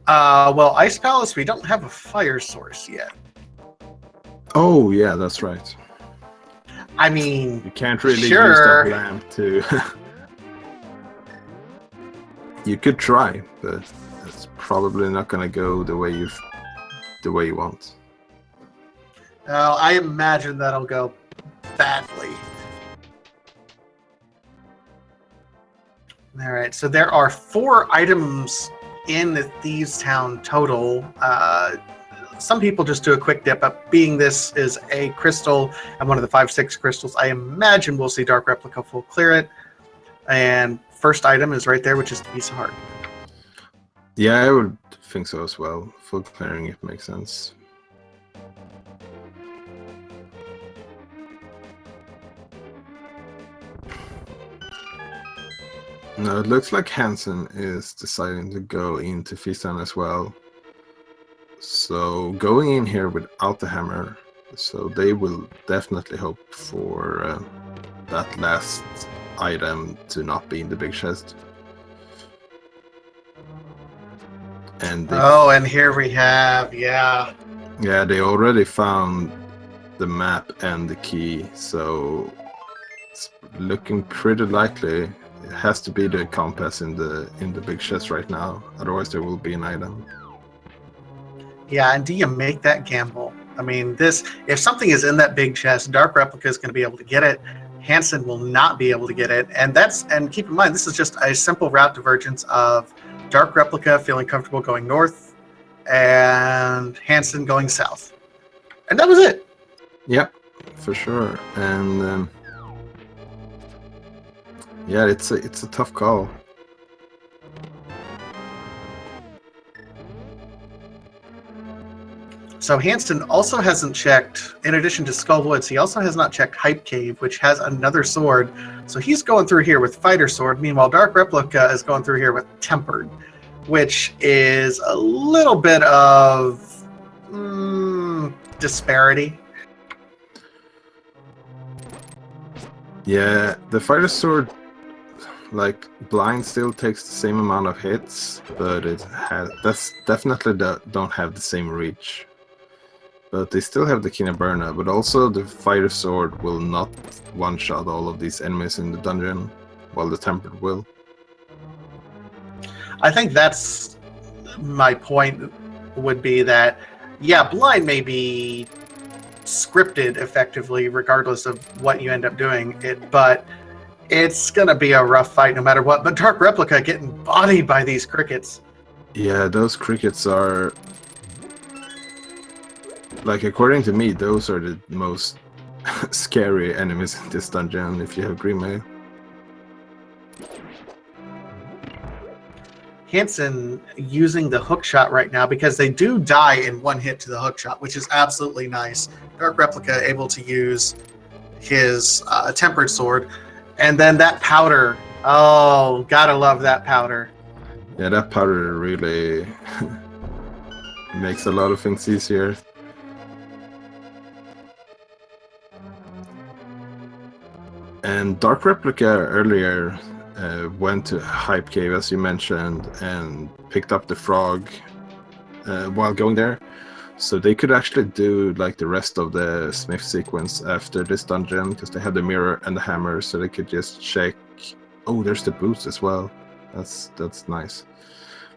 [SPEAKER 2] Well, Ice Palace, we don't have a fire source yet.
[SPEAKER 1] Oh yeah, that's right.
[SPEAKER 2] I mean,
[SPEAKER 1] You can't really use
[SPEAKER 2] sure.
[SPEAKER 1] that lamp to... You could try, but it's probably not gonna go the way you want.
[SPEAKER 2] I imagine that'll go badly. All right, so there are 4 items in the Thieves Town total. Some people just do a quick dip up. Being this is a crystal and one of the 5-6 crystals, I imagine we'll see DarkReplica full clear it. And first item is right there, which is the piece of heart.
[SPEAKER 1] Yeah, I would think so as well. Full clearing it makes sense. No, it looks like Hancin is deciding to go into Feast Town as well. So going in here without the hammer, so they will definitely hope for that last item to not be in the big chest. And
[SPEAKER 2] and here we have, yeah,
[SPEAKER 1] they already found the map and the key, so it's looking pretty likely has to be the compass in the big chest right now. Otherwise, there will be an item.
[SPEAKER 2] Yeah, and do you make that gamble? I mean, if something is in that big chest, DarkReplica is going to be able to get it. Hancin will not be able to get it, and keep in mind, this is just a simple route divergence of DarkReplica feeling comfortable going north, and Hancin going south, and that was it.
[SPEAKER 1] Yep, for sure. And yeah, it's a tough call.
[SPEAKER 2] So Hancin also hasn't checked, in addition to Skullwoods, he also has not checked Hype Cave, which has another sword. So he's going through here with Fighter Sword. Meanwhile, DarkReplica is going through here with Tempered, which is a little bit of disparity.
[SPEAKER 1] Yeah, the Fighter Sword, like, blind still takes the same amount of hits, but that's definitely don't have the same reach. But they still have the Kinaburna, but also the Fighter Sword will not one-shot all of these enemies in the dungeon, while the Tempered will.
[SPEAKER 2] I think that's my point, would be that, yeah, blind may be scripted effectively regardless of what you end up doing, but it's going to be a rough fight no matter what. But DarkReplica getting bodied by these crickets.
[SPEAKER 1] Yeah, those crickets are... like, according to me, those are the most scary enemies in this dungeon if you have Green Mail.
[SPEAKER 2] Hancin using the hook shot right now because they do die in one hit to the hook shot, which is absolutely nice. DarkReplica able to use his Tempered Sword. And then that powder. Oh, gotta love that powder.
[SPEAKER 1] Yeah, that powder really makes a lot of things easier. And DarkReplica earlier went to Hype Cave, as you mentioned, and picked up the frog while going there. So they could actually do like the rest of the Smith sequence after this dungeon, because they had the mirror and the hammer, so they could just check. Oh, there's the boots as well. That's nice.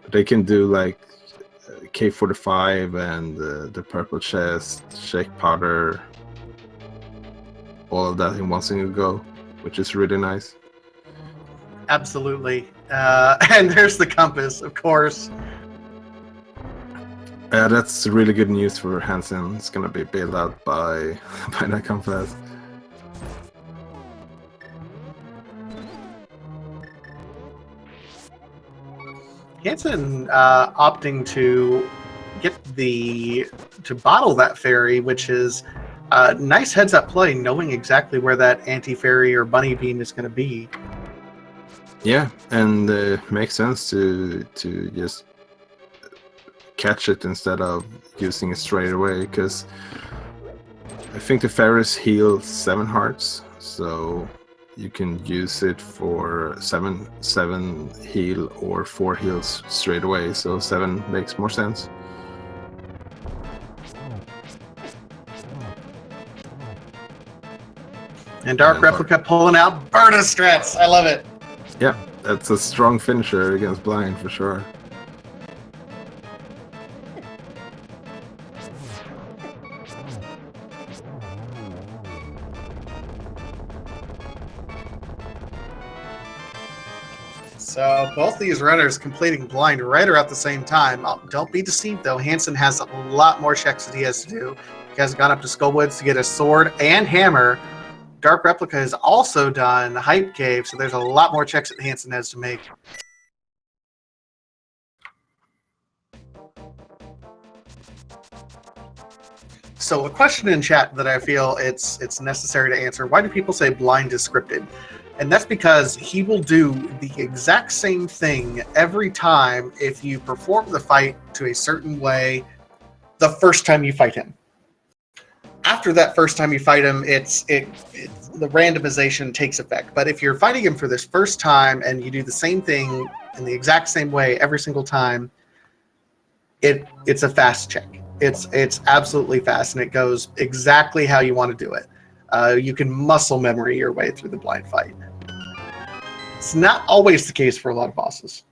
[SPEAKER 1] But they can do like K45 and the purple chest, shake powder, all of that in one single go, which is really nice.
[SPEAKER 2] Absolutely. And there's the compass, of course.
[SPEAKER 1] That's really good news for Hancin. It's gonna be bailed out by that compass.
[SPEAKER 2] Hancin opting to bottle that fairy, which is a nice heads-up play, knowing exactly where that anti-fairy or bunny beam is going to be.
[SPEAKER 1] Yeah, and makes sense to just catch it instead of using it straight away, because I think the fairies heal 7 hearts, so you can use it for 7 heal or 4 heals straight away, so 7 makes more sense.
[SPEAKER 2] And DarkReplica pulling out Burna Strats. I love it.
[SPEAKER 1] Yeah, that's a strong finisher against blind for sure.
[SPEAKER 2] So both these runners completing blind right around the same time. Don't be deceived though. Hancin has a lot more checks that he has to do. He has gone up to Skullwoods to get a sword and hammer. DarkReplica has also done Hype Cave, so there's a lot more checks that Hancin has to make. So a question in chat that I feel it's necessary to answer: why do people say blind is scripted? And that's because he will do the exact same thing every time if you perform the fight to a certain way the first time you fight him. After that first time you fight him, the randomization takes effect. But if you're fighting him for this first time and you do the same thing in the exact same way every single time, it's a fast check. It's absolutely fast, and it goes exactly how you want to do it. You can muscle memory your way through the blind fight. It's not always the case for a lot of bosses.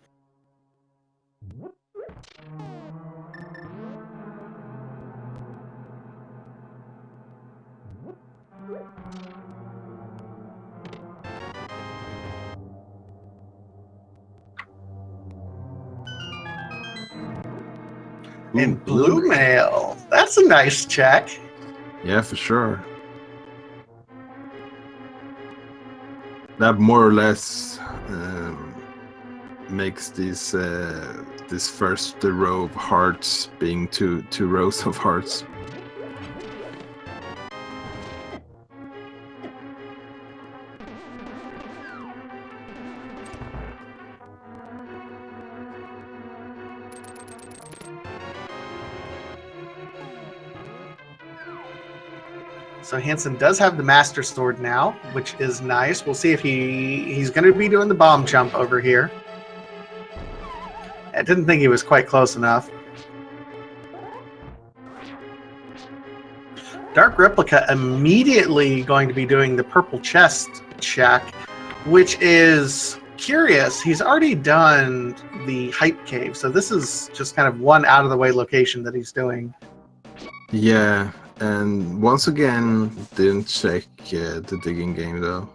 [SPEAKER 2] And blue mail. That's a nice check.
[SPEAKER 1] Yeah, for sure. That more or less makes this first row of hearts being two rows of hearts.
[SPEAKER 2] So Hancin does have the Master Sword now, which is nice. We'll see if he's going to be doing the bomb jump over here. I didn't think he was quite close enough. DarkReplica immediately going to be doing the purple chest check, which is curious. He's already done the hype cave, so this is just kind of one out-of-the-way location that he's doing.
[SPEAKER 1] Yeah, and once again, didn't check the digging game though.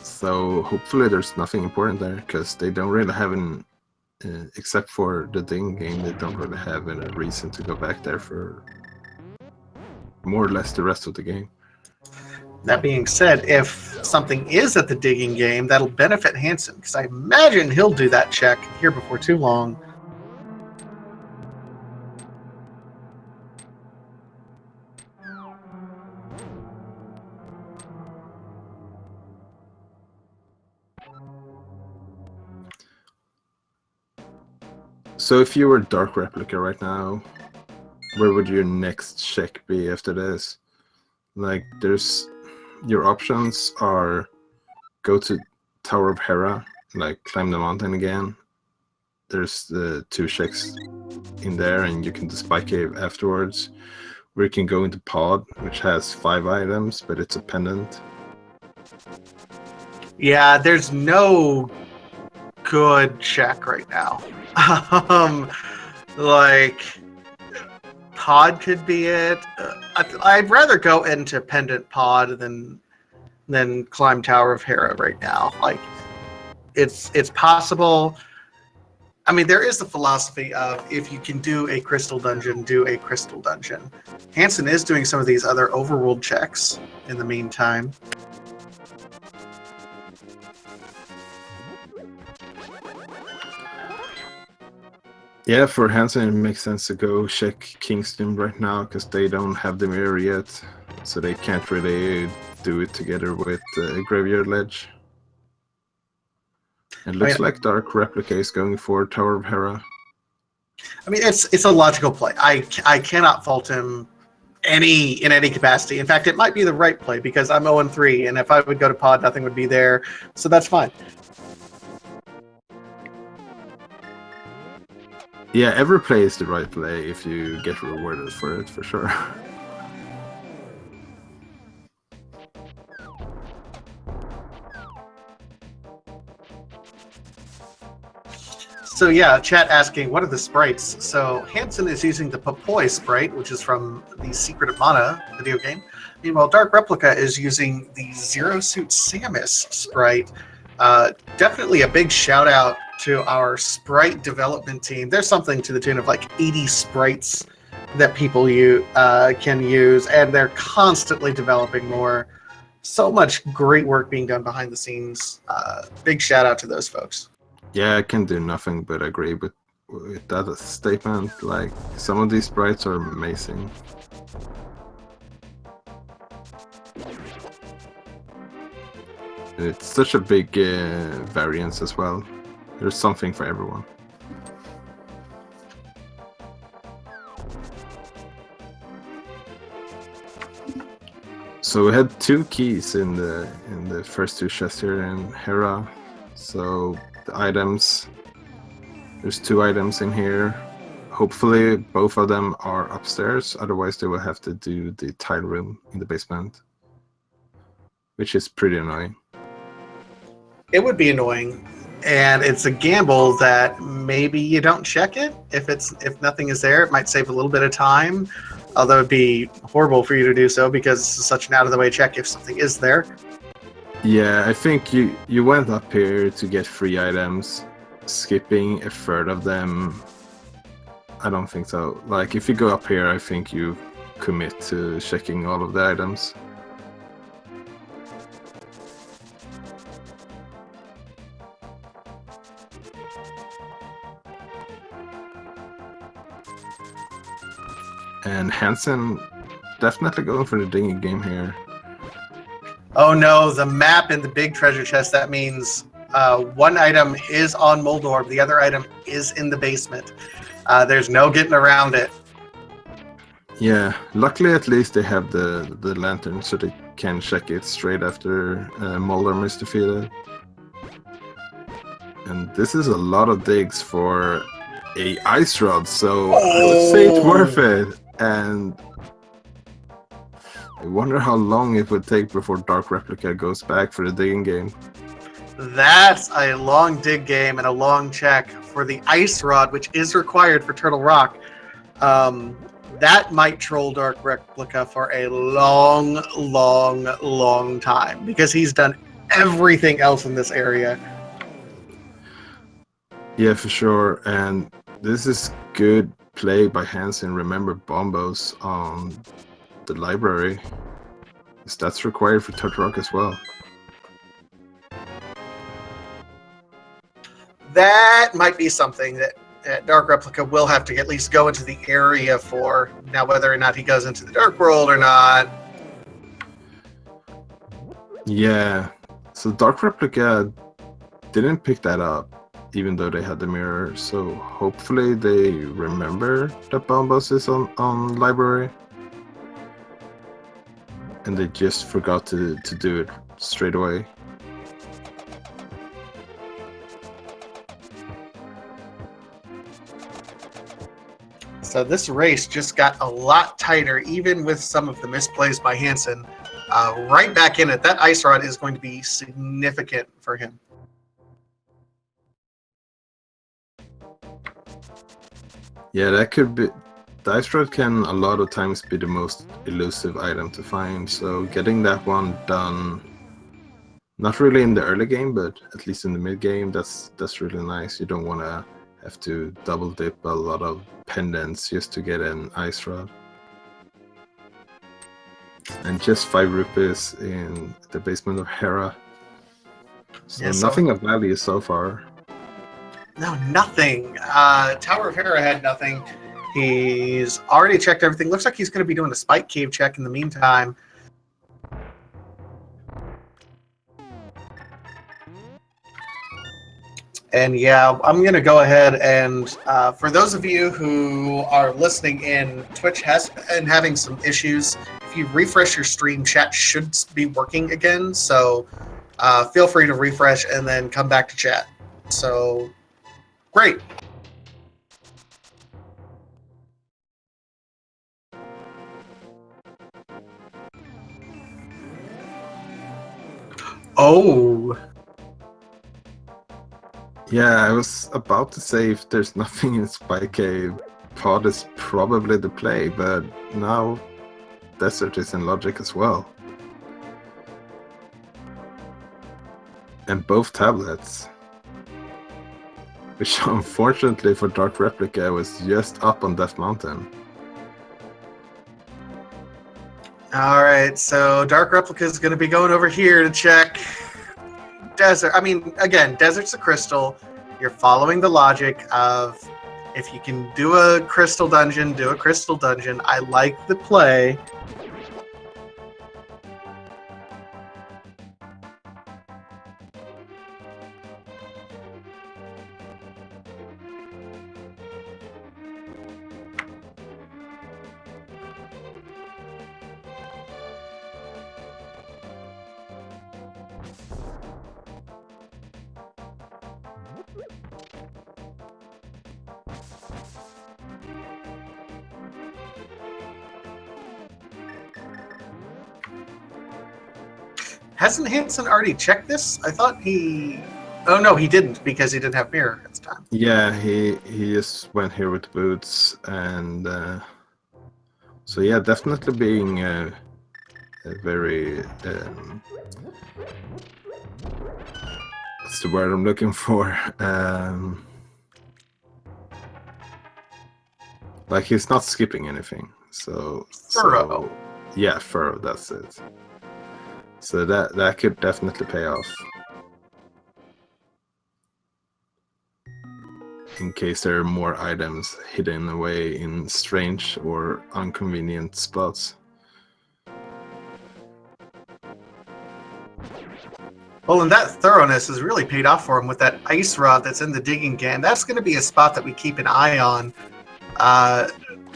[SPEAKER 1] So hopefully there's nothing important there, because they don't really have an, except for the digging game, they don't really have a reason to go back there for more or less the rest of the game.
[SPEAKER 2] That being said, if something is at the digging game, that'll benefit Hancin, because I imagine he'll do that check here before too long.
[SPEAKER 1] So if you were DarkReplica right now, where would your next check be after this? Like, your options are go to Tower of Hera, like climb the mountain again. There's the 2 checks in there, and you can do Spy Cave afterwards. Or you can go into Pod, which has 5 items, but it's a pendant.
[SPEAKER 2] Yeah, there's no good check right now. Like, Pod could be it. I'd rather go into Pendant Pod than climb Tower of Hera right now. Like, it's possible. I mean, there is the philosophy of if you can do a crystal dungeon, do a crystal dungeon. Hancin is doing some of these other overworld checks in the meantime.
[SPEAKER 1] Yeah, for Hancin it makes sense to go check Kingston right now, because they don't have the mirror yet, so they can't really do it together with Graveyard Ledge. It looks like DarkReplica is going for Tower of Hera.
[SPEAKER 2] I mean, it's a logical play. I cannot fault him in any capacity. In fact, it might be the right play, because I'm 0-3, and if I would go to Pod, nothing would be there, so that's fine.
[SPEAKER 1] Yeah, every play is the right play if you get rewarded for it, for sure.
[SPEAKER 2] So yeah, chat asking, what are the sprites? So Hancin is using the Papoy sprite, which is from the Secret of Mana video game. Meanwhile, DarkReplica is using the Zero Suit Samus sprite. Definitely a big shout out to our sprite development team. There's something to the tune of like 80 sprites that people can use, and they're constantly developing more. So much great work being done behind the scenes. Big shout out to those folks.
[SPEAKER 1] Yeah, I can do nothing but agree with that statement. Like, some of these sprites are amazing. It's such a big variance as well. There's something for everyone. So we had 2 keys in the first 2 chests here in Hera. So the items, there's 2 items in here. Hopefully both of them are upstairs, otherwise they will have to do the tile room in the basement. which is pretty annoying.
[SPEAKER 2] It would be annoying, and it's a gamble that maybe you don't check it. If nothing is there, it might save a little bit of time. Although it'd be horrible for you to do so because it's such an out of the way check if something is there.
[SPEAKER 1] Yeah, I think you went up here to get free items. Skipping a third of them, I don't think so. Like, if you go up here, I think you commit to checking all of the items. And Hancin definitely going for the digging game here.
[SPEAKER 2] Oh no, the map in the big treasure chest, that means one item is on Moldorb, the other item is in the basement. There's no getting around it.
[SPEAKER 1] Yeah, luckily at least they have the lantern so they can check it straight after Moldorm is defeated. And this is a lot of digs for a ice rod, so I would say it's worth it. And I wonder how long it would take before DarkReplica goes back for the digging game.
[SPEAKER 2] That's a long dig game and a long check for the ice rod, which is required for Turtle Rock. That might troll DarkReplica for a long, long, long time because he's done everything else in this area.
[SPEAKER 1] Yeah, for sure. And this is good play by Hancin. Remember bombos on the library. That's required for Turtle Rock as well.
[SPEAKER 2] That might be something that DarkReplica will have to at least go into the area for. Now, whether or not he goes into the Dark World or not.
[SPEAKER 1] Yeah, so DarkReplica didn't pick that up, even though they had the mirror. So hopefully they remember that bombos is on library. And they just forgot to do it straight away.
[SPEAKER 2] So this race just got a lot tighter, even with some of the misplays by Hancin. Right back in it. That ice rod is going to be significant for him.
[SPEAKER 1] Yeah, that could be. The ice rod can a lot of times be the most elusive item to find, so getting that one done, not really in the early game, but at least in the mid game, that's really nice. You don't want to have to double dip a lot of pendants just to get an ice rod. And just 5 rupees in the basement of Hera. So yeah, nothing of value so far.
[SPEAKER 2] No, nothing. Tower of Hera had nothing. He's already checked everything. Looks like he's going to be doing a spike cave check in the meantime. And yeah, I'm going to go ahead and for those of you who are listening in, Twitch has been having some issues. If you refresh your stream, chat should be working again. So feel free to refresh and then come back to chat. So great. Oh.
[SPEAKER 1] Yeah, I was about to say if there's nothing in Spike Cave, Pod is probably the play, but now Desert is in logic as well. And both tablets. Which unfortunately for DarkReplica was just up on Death Mountain.
[SPEAKER 2] Alright, so DarkReplica is going to be going over here to check Desert. I mean, again, Desert's a crystal. You're following the logic of if you can do a crystal dungeon, do a crystal dungeon. I like the play. Hasn't Hancin already checked this? I thought he... Oh, no, he didn't, because he didn't have mirror at the time.
[SPEAKER 1] Yeah, he just went here with boots, and so yeah, definitely being a very what's the word I'm looking for? Like he's not skipping anything, so
[SPEAKER 2] Thorough.
[SPEAKER 1] Yeah, thorough. That's it. So that could definitely pay off. In case there are more items hidden away in strange or inconvenient spots.
[SPEAKER 2] Well, and that thoroughness has really paid off for him with that ice rod that's in the digging can. That's going to be a spot that we keep an eye on.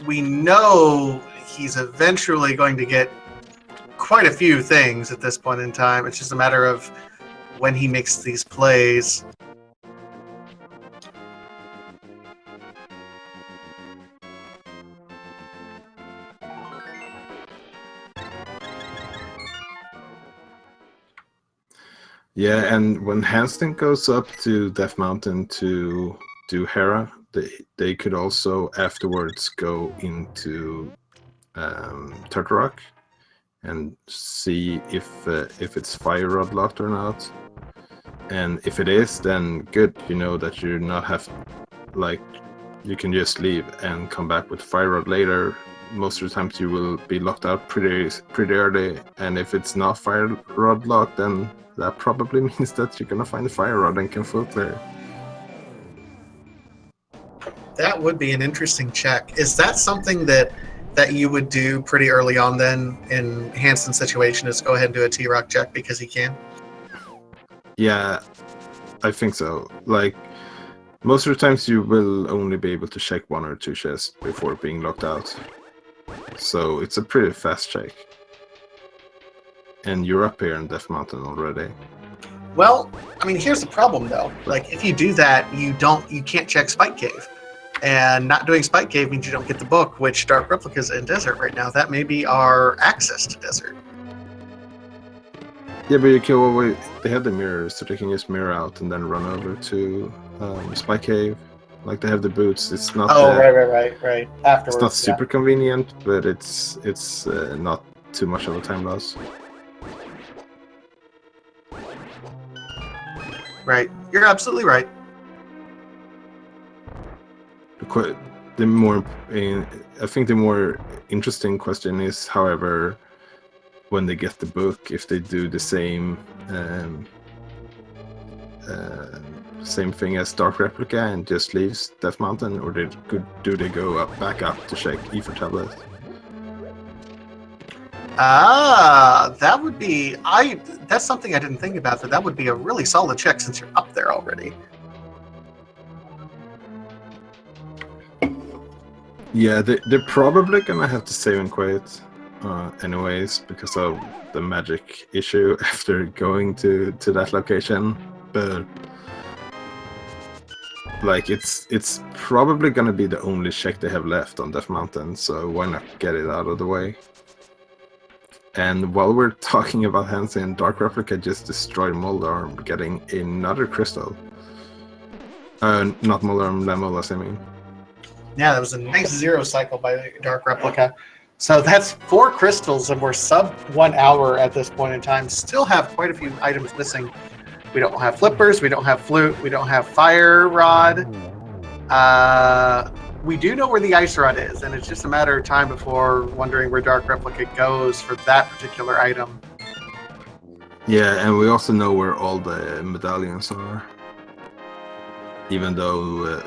[SPEAKER 2] We know he's eventually going to get quite a few things at this point in time. It's just a matter of when he makes these plays.
[SPEAKER 1] Yeah, and when Hancin goes up to Death Mountain to do Hera, they could also afterwards go into Turtle Rock and see if it's fire rod locked or not. And if it is, then good. You know that you not have, like, you can just leave and come back with fire rod later. Most of the times you will be locked out pretty early, and if it's not fire rod locked, then that probably means that you're gonna find the fire rod and can full clear.
[SPEAKER 2] That would be an interesting check. Is that something that you would do pretty early on then in Hancin's situation, is go ahead and do a T-Rock check because he can?
[SPEAKER 1] Yeah, I think so. Like, most of the times you will only be able to check 1 or 2 chests before being locked out. So it's a pretty fast check. And you're up here in Death Mountain already.
[SPEAKER 2] Well, I mean, here's the problem though. Like, if you do that, you can't check Spike Cave. And not doing Spike Cave means you don't get the book, which DarkReplica's in Desert right now. That may be our access to Desert.
[SPEAKER 1] Yeah, but you can always... They have the mirrors, so they can just mirror out and then run over to Spike Cave. Like, they have the boots. It's not...
[SPEAKER 2] Oh, right. Afterwards,
[SPEAKER 1] it's not super convenient, but it's not too much of a time loss.
[SPEAKER 2] Right. You're absolutely right.
[SPEAKER 1] I think the more interesting question is, however, when they get the book, if they do the same thing as DarkReplica and just leaves Death Mountain, or do they go back up to check Ether Tablet?
[SPEAKER 2] That would be... That's something I didn't think about, that would be a really solid check since you're up there already.
[SPEAKER 1] Yeah, they're probably gonna have to save and quit anyways, because of the magic issue after going to that location. But like, it's probably gonna be the only check they have left on Death Mountain, so why not get it out of the way? And while we're talking about Hancin, DarkReplica just destroyed Moldarm, getting another crystal. Not Moldarm, Lemolas, I mean.
[SPEAKER 2] Yeah, that was a nice 0 cycle by DarkReplica. So that's 4 crystals, and we're sub 1 hour at this point in time. Still have quite a few items missing. We don't have flippers, we don't have flute, we don't have fire rod. We do know where the ice rod is, and it's just a matter of time before wondering where DarkReplica goes for that particular item.
[SPEAKER 1] Yeah, and we also know where all the medallions are. Even though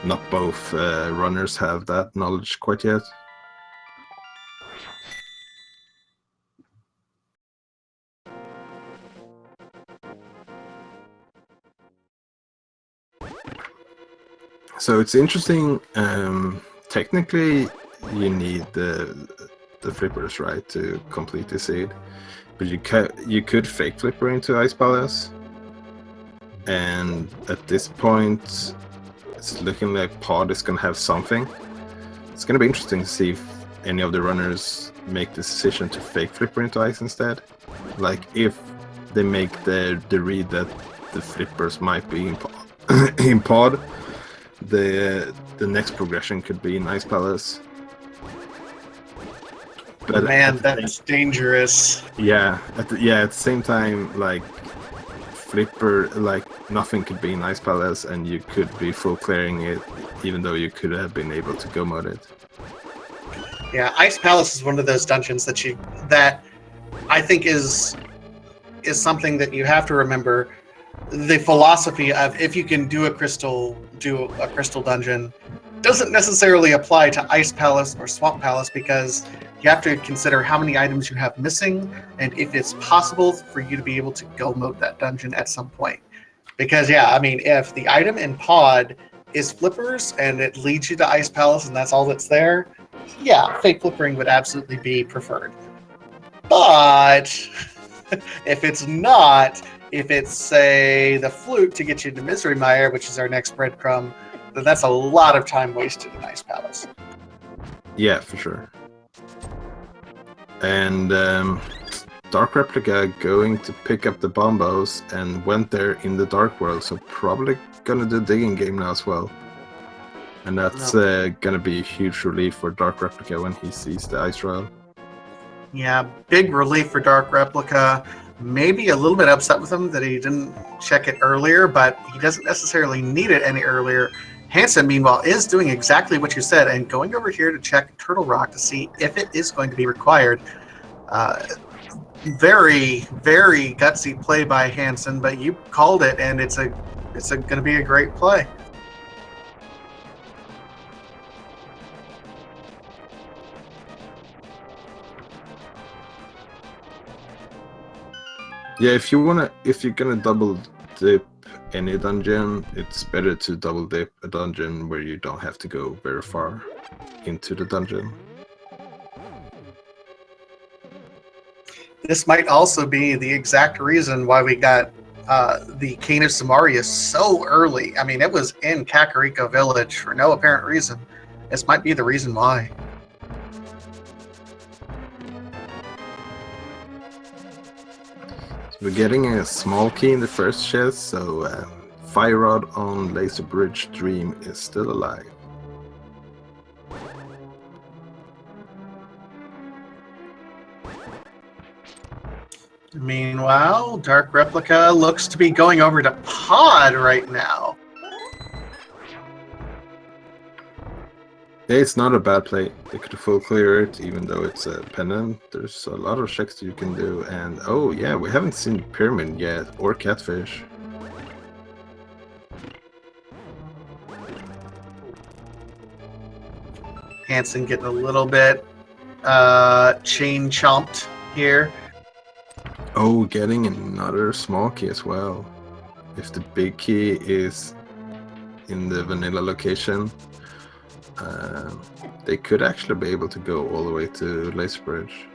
[SPEAKER 1] not both runners have that knowledge quite yet. So it's interesting. Technically, you need the flippers, right, to complete the seed. But you could fake flipper into Ice Palace. And at this point, it's looking like Pod is going to have something. It's going to be interesting to see if any of the runners make the decision to fake flipper into Ice instead. Like if they make the read that the flippers might be in pod, the next progression could be in Ice Palace. But
[SPEAKER 2] Man, that's dangerous.
[SPEAKER 1] Yeah, at the same time, like flipper, like nothing could be in Ice Palace, and you could be full clearing it, even though you could have been able to go mod it.
[SPEAKER 2] Yeah, Ice Palace is one of those dungeons that I think is something that you have to remember. The philosophy of if you can do a crystal dungeon doesn't necessarily apply to Ice Palace or Swamp Palace, because you have to consider how many items you have missing and if it's possible for you to be able to go mode that dungeon at some point. Because yeah, I mean, if the item in pod is flippers and it leads you to Ice Palace and that's all that's there, yeah, fake flippering would absolutely be preferred. But if it's not, if it's, say, the flute to get you to Misery Mire, which is our next breadcrumb, then that's a lot of time wasted in Ice Palace.
[SPEAKER 1] Yeah, for sure. And DarkReplica going to pick up the bombos and went there in the Dark World, so probably gonna do digging game now as well. And that's gonna be a huge relief for DarkReplica when he sees the Ice Rail.
[SPEAKER 2] Yeah, big relief for DarkReplica. Maybe a little bit upset with him that he didn't check it earlier, but he doesn't necessarily need it any earlier. Hancin, meanwhile, is doing exactly what you said and going over here to check Turtle Rock to see if it is going to be required. Very, very gutsy play by Hancin, but you called it, and it's going to be a great play.
[SPEAKER 1] Yeah, if you're gonna double dip any dungeon, it's better to double dip a dungeon where you don't have to go very far into the dungeon.
[SPEAKER 2] This might also be the exact reason why we got the Cane of Samaria so early. I mean, it was in Kakariko Village for no apparent reason. This might be the reason why.
[SPEAKER 1] We're getting a small key in the first chest, so Fire Rod on Laser Bridge Dream is still alive.
[SPEAKER 2] Meanwhile, DarkReplica looks to be going over to Pod right now.
[SPEAKER 1] Yeah, it's not a bad play. They could full clear it, even though it's a pendant. There's a lot of checks you can do, and oh yeah, we haven't seen Pyramid yet, or Catfish.
[SPEAKER 2] Hancin getting a little bit chain chomped here.
[SPEAKER 1] Oh, getting another small key as well. If the big key is in the vanilla location, they could actually be able to go all the way to Laser Bridge.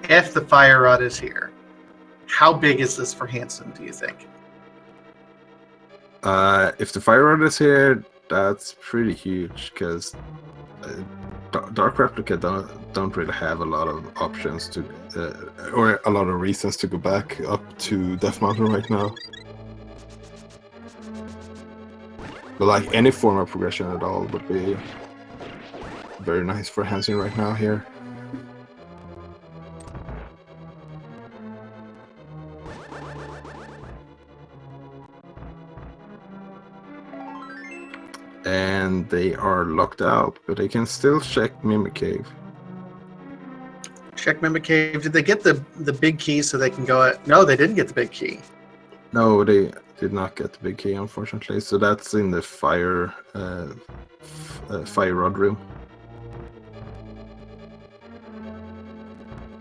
[SPEAKER 2] If the Fire Rod is here, how big is this for Hancin, do you think?
[SPEAKER 1] If the Fire Rod is here, that's pretty huge, because DarkReplica don't really have a lot of options to, or a lot of reasons to go back up to Death Mountain right now. But like any form of progression at all would be very nice for Hancin right now here. And they are locked out, but they can still check Mimic Cave.
[SPEAKER 2] Check Mimic Cave. Did they get the big key so they can go? No, they didn't get the big key.
[SPEAKER 1] No, they did not get the big key, unfortunately. So that's in the fire rod room.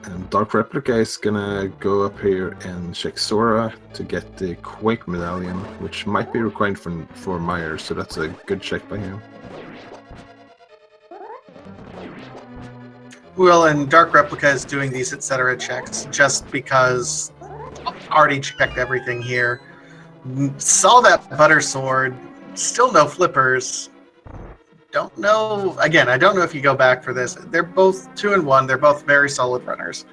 [SPEAKER 1] And DarkReplica is gonna go up here and check Sora to get the Quake Medallion, which might be required for Meyer, so that's a good check by him.
[SPEAKER 2] Well, and DarkReplica is doing these etc. checks just because already checked everything here. Saw that butter sword, still no flippers. don't know. Again, I don't know if you go back for this. They're both 2 and 1. They're both very solid runners.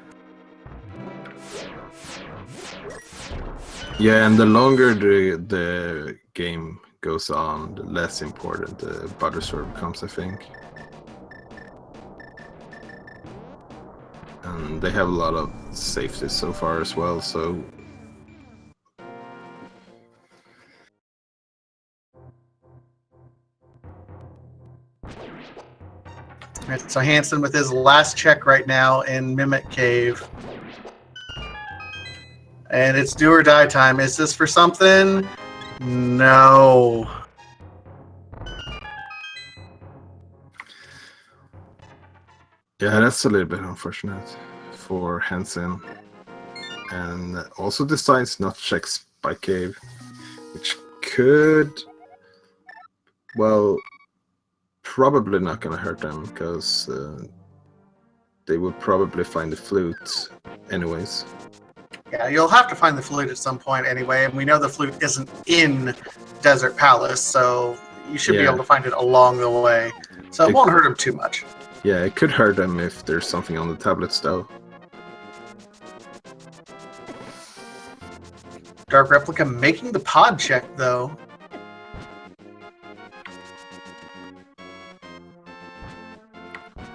[SPEAKER 1] Yeah, and the longer the game goes on, the less important the butter sword becomes, I think. And they have a lot of safety so far as well, so...
[SPEAKER 2] Right, so Hancin with his last check right now in Mimic Cave. And it's do or die time. Is this for something? No.
[SPEAKER 1] Yeah, that's a little bit unfortunate for Hancin. And also decides not to check Spike Cave, which could... Well, probably not gonna hurt them, because they would probably find the flute anyways.
[SPEAKER 2] Yeah, you'll have to find the flute at some point anyway, and we know the flute isn't in Desert Palace, so you should be able to find it along the way. So it won't hurt him too much.
[SPEAKER 1] Yeah, it could hurt them if there's something on the tablets, though.
[SPEAKER 2] DarkReplica making the pod check, though.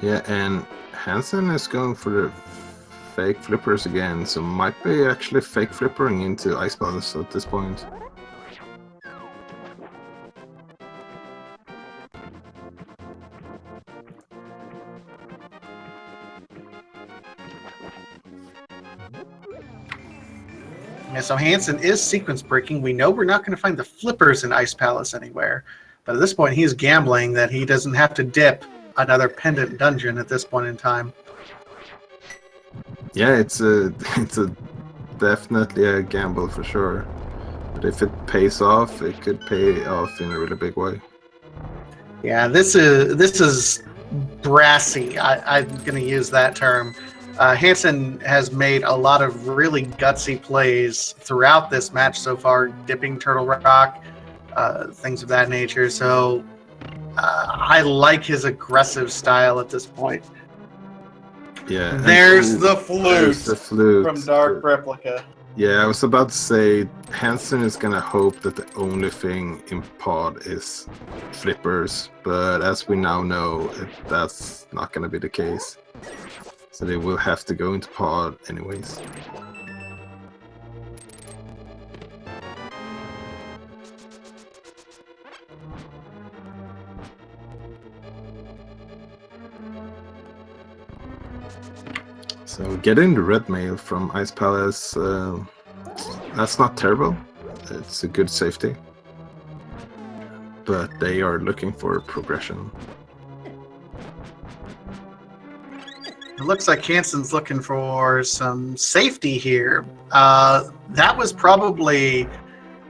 [SPEAKER 1] Yeah, and Hancin is going for the fake flippers again, so might be actually fake flippering into Ice Palace at this point.
[SPEAKER 2] Yeah, so Hancin is sequence breaking. We know we're not going to find the flippers in Ice Palace anywhere, but at this point he's gambling that he doesn't have to dip another pendant dungeon at this point in time.
[SPEAKER 1] Yeah, it's a definitely a gamble for sure. But if it pays off, it could pay off in a really big way.
[SPEAKER 2] Yeah, this is brassy. I'm going to use that term. Hancin has made a lot of really gutsy plays throughout this match so far, dipping Turtle Rock, things of that nature. So I like his aggressive style at this point.
[SPEAKER 1] Yeah.
[SPEAKER 2] There's the flute.
[SPEAKER 1] There's the flute
[SPEAKER 2] From DarkReplica.
[SPEAKER 1] Yeah, I was about to say Hancin is gonna hope that the only thing in pod is flippers, but as we now know, that's not gonna be the case. So they will have to go into pod anyways. So getting the red mail from Ice Palace, that's not terrible. It's a good safety. But they are looking for progression.
[SPEAKER 2] It looks like Hancin's looking for some safety here. That was probably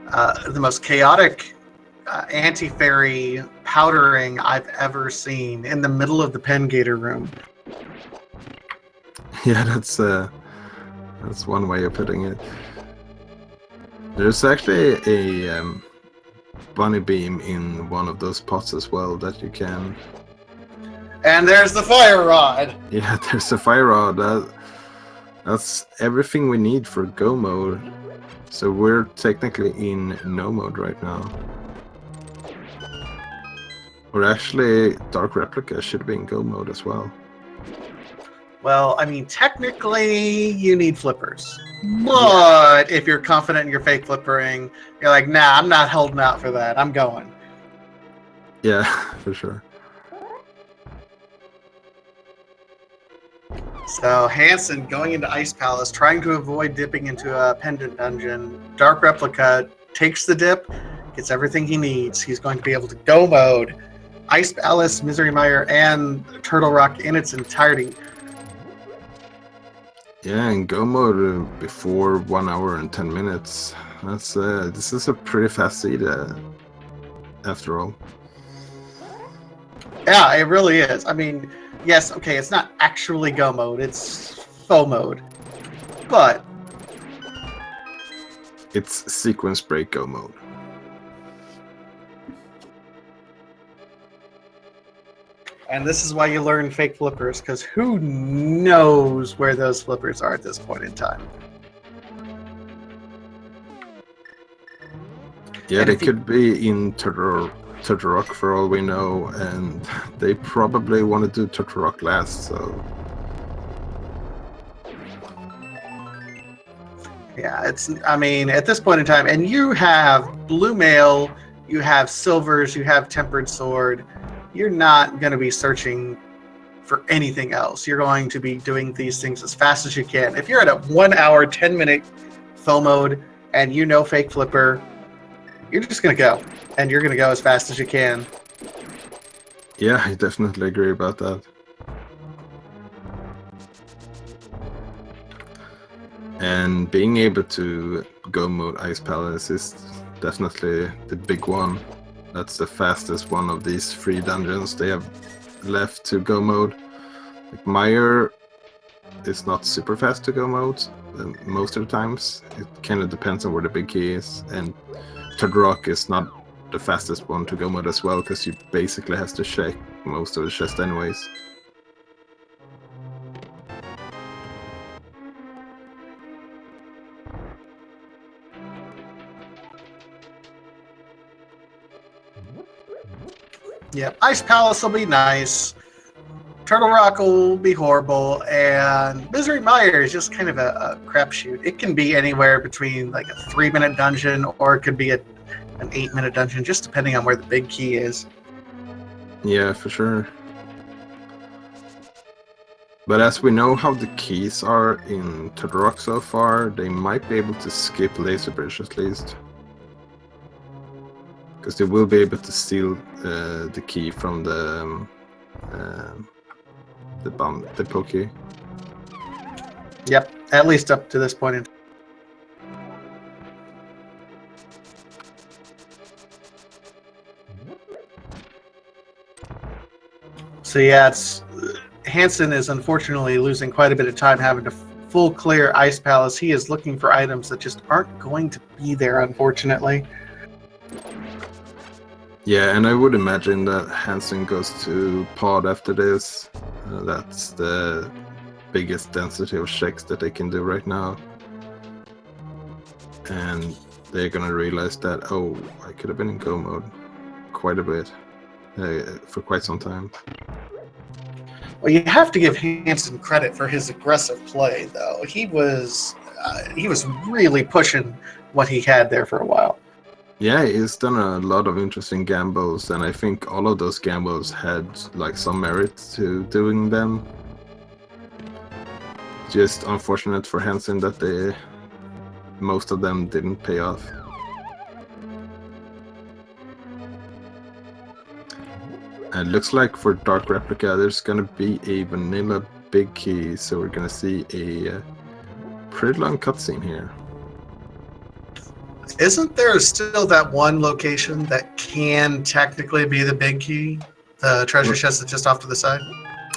[SPEAKER 2] the most chaotic anti-fairy powdering I've ever seen in the middle of the Pengator room.
[SPEAKER 1] Yeah, that's one way of putting it. There's actually a bunny beam in one of those pots as well that you can...
[SPEAKER 2] And there's the fire rod!
[SPEAKER 1] Yeah, there's a fire rod. That's everything we need for go mode. So we're technically in no mode right now. Or actually, DarkReplica should be in go mode as well.
[SPEAKER 2] Well, I mean, technically, you need flippers. But if you're confident in your fake flippering, you're like, nah, I'm not holding out for that. I'm going.
[SPEAKER 1] Yeah, for sure.
[SPEAKER 2] So Hancin going into Ice Palace, trying to avoid dipping into a pendant dungeon. DarkReplica takes the dip, gets everything he needs. He's going to be able to go mode Ice Palace, Misery Mire, and Turtle Rock in its entirety.
[SPEAKER 1] Yeah, and go mode before 1 hour and 10 minutes. That's this is a pretty fast seed after all.
[SPEAKER 2] Yeah, it really is. I mean, yes, okay, it's not actually go mode, it's faux mode. But
[SPEAKER 1] it's sequence break go mode.
[SPEAKER 2] And this is why you learn fake flippers, because who knows where those flippers are at this point in time.
[SPEAKER 1] Yeah,
[SPEAKER 2] And
[SPEAKER 1] they
[SPEAKER 2] if you-
[SPEAKER 1] could be in Turtle Rock for all we know, and they probably want to do Turtle Rock last, so...
[SPEAKER 2] Yeah, I mean, at this point in time, and you have Blue Mail, you have Silvers, you have Tempered Sword, you're not going to be searching for anything else. You're going to be doing these things as fast as you can. If you're at a 1 hour, 10-minute fill mode and you know Fake Flipper, you're just going to go. And you're going to go as fast as you can.
[SPEAKER 1] Yeah, I definitely agree about that. And being able to go mode Ice Palace is definitely the big one. That's the fastest one of these 3 dungeons they have left to go mode. Like Meyer is not super fast to go mode most of the times. It kind of depends on where the big key is. And Turtle Rock is not the fastest one to go mode as well, because you basically have to check most of the chest anyways.
[SPEAKER 2] Yeah, Ice Palace will be nice. Turtle Rock will be horrible, and Misery Mire is just kind of a crapshoot. It can be anywhere between like a 3-minute dungeon, or it could be an 8-minute dungeon, just depending on where the big key is.
[SPEAKER 1] Yeah, for sure. But as we know how the keys are in Turtle Rock so far, they might be able to skip Laser Bridge at least. Because they will be able to steal the key from the Pokey.
[SPEAKER 2] Yep, at least up to this point in time. So yeah, Hancin is unfortunately losing quite a bit of time having to full clear Ice Palace. He is looking for items that just aren't going to be there, unfortunately.
[SPEAKER 1] Yeah, and I would imagine that Hancin goes to Pod after this. That's the biggest density of checks that they can do right now. And they're gonna realize that, oh, I could have been in go mode quite a bit for quite some time.
[SPEAKER 2] Well, you have to give Hancin credit for his aggressive play, though. He was really pushing what he had there for a while.
[SPEAKER 1] Yeah, he's done a lot of interesting gambles, and I think all of those gambles had like some merit to doing them. Just unfortunate for Hancin that most of them didn't pay off. And it looks like for DarkReplica there's gonna be a vanilla big key, so we're gonna see a pretty long cutscene here.
[SPEAKER 2] Isn't there still that one location that can technically be the big key? The treasure chest that's just off to the side?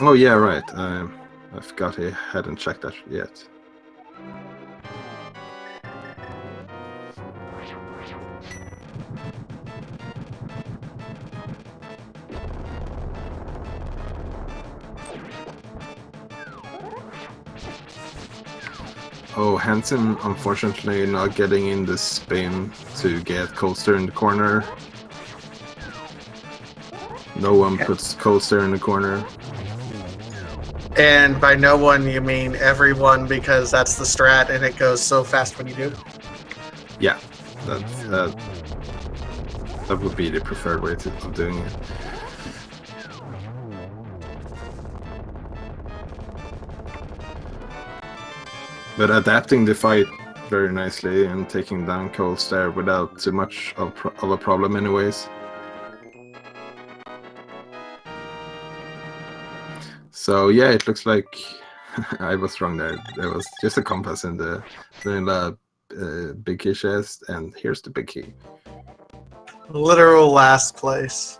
[SPEAKER 1] Oh yeah, right. I forgot I hadn't checked that yet. Oh, Hancin unfortunately not getting in the spin to get Coaster in the corner. No one puts Coaster in the corner.
[SPEAKER 2] And by no one, you mean everyone, because that's the strat and it goes so fast when you do.
[SPEAKER 1] Yeah, that would be the preferred way of doing it. But adapting the fight very nicely and taking down Coaster without too much of a problem anyways. So yeah, it looks like I was wrong there. There was just a compass in the vanilla big key chest, and here's the big key.
[SPEAKER 2] Literal last place.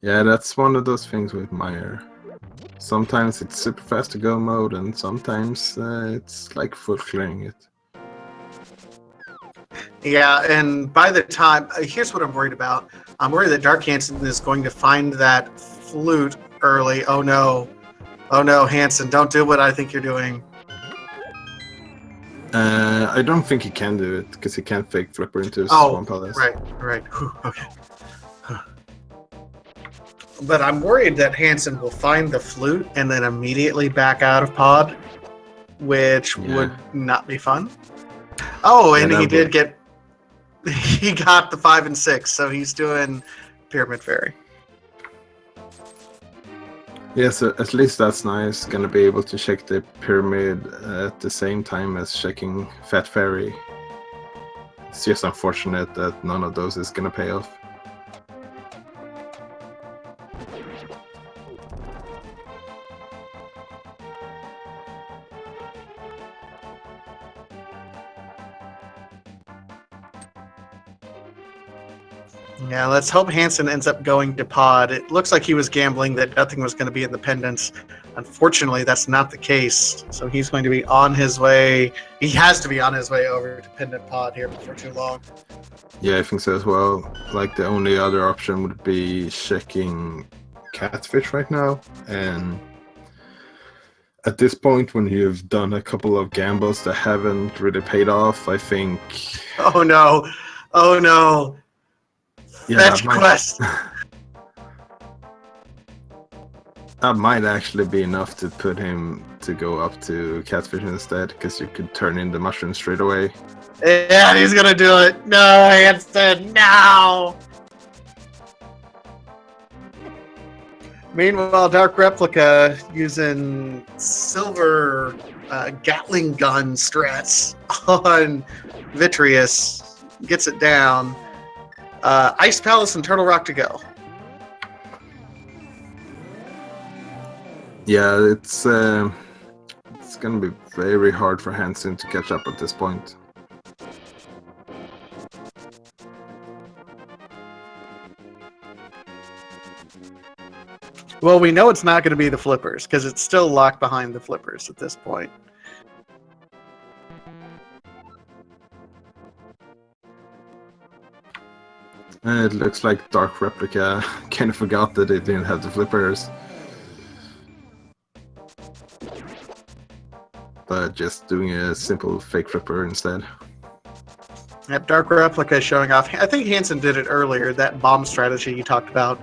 [SPEAKER 1] Yeah, that's one of those things with Meyer. Sometimes it's super fast to go mode, and sometimes it's like full clearing it.
[SPEAKER 2] Yeah, and by the time, here's what I'm worried about. I'm worried that Dark Hancin is going to find that flute early. Oh no, Hancin, don't do what I think you're doing.
[SPEAKER 1] I don't think he can do it because he can't fake flipper into his Swan Palace.
[SPEAKER 2] Right. Whew, okay. But I'm worried that Hancin will find the flute and then immediately back out of pod, which would not be fun. Oh, and he did get... He got the 5 and 6, so he's doing Pyramid Fairy.
[SPEAKER 1] Yeah, so at least that's nice. Gonna be able to check the Pyramid at the same time as checking Fat Fairy. It's just unfortunate that none of those is gonna pay off.
[SPEAKER 2] Yeah, let's hope Hancin ends up going to pod. It looks like he was gambling that nothing was going to be in the pendants. Unfortunately, that's not the case. So he's going to be on his way. He has to be on his way over to pendant pod here before too long.
[SPEAKER 1] Yeah, I think so as well. Like, the only other option would be checking Catfish right now. And at this point, when you've done a couple of gambles that haven't really paid off, I think...
[SPEAKER 2] Oh no.
[SPEAKER 1] Yeah,
[SPEAKER 2] Fetch quest.
[SPEAKER 1] That might actually be enough to put him to go up to Catfish instead, because you could turn in the mushroom straight away.
[SPEAKER 2] Yeah, he's gonna do it. No, Hancin, no. Meanwhile, DarkReplica using silver Gatling gun strats on Vitreous gets it down. Ice Palace and Turtle Rock to go.
[SPEAKER 1] Yeah, it's gonna be very hard for Hancin to catch up at this point.
[SPEAKER 2] Well, we know it's not going to be the flippers because it's still locked behind the flippers at this point.
[SPEAKER 1] It looks like DarkReplica kind of forgot that it didn't have the flippers. But just doing a simple fake flipper instead.
[SPEAKER 2] Yep, DarkReplica is showing off. I think Hancin did it earlier, that bomb strategy you talked about.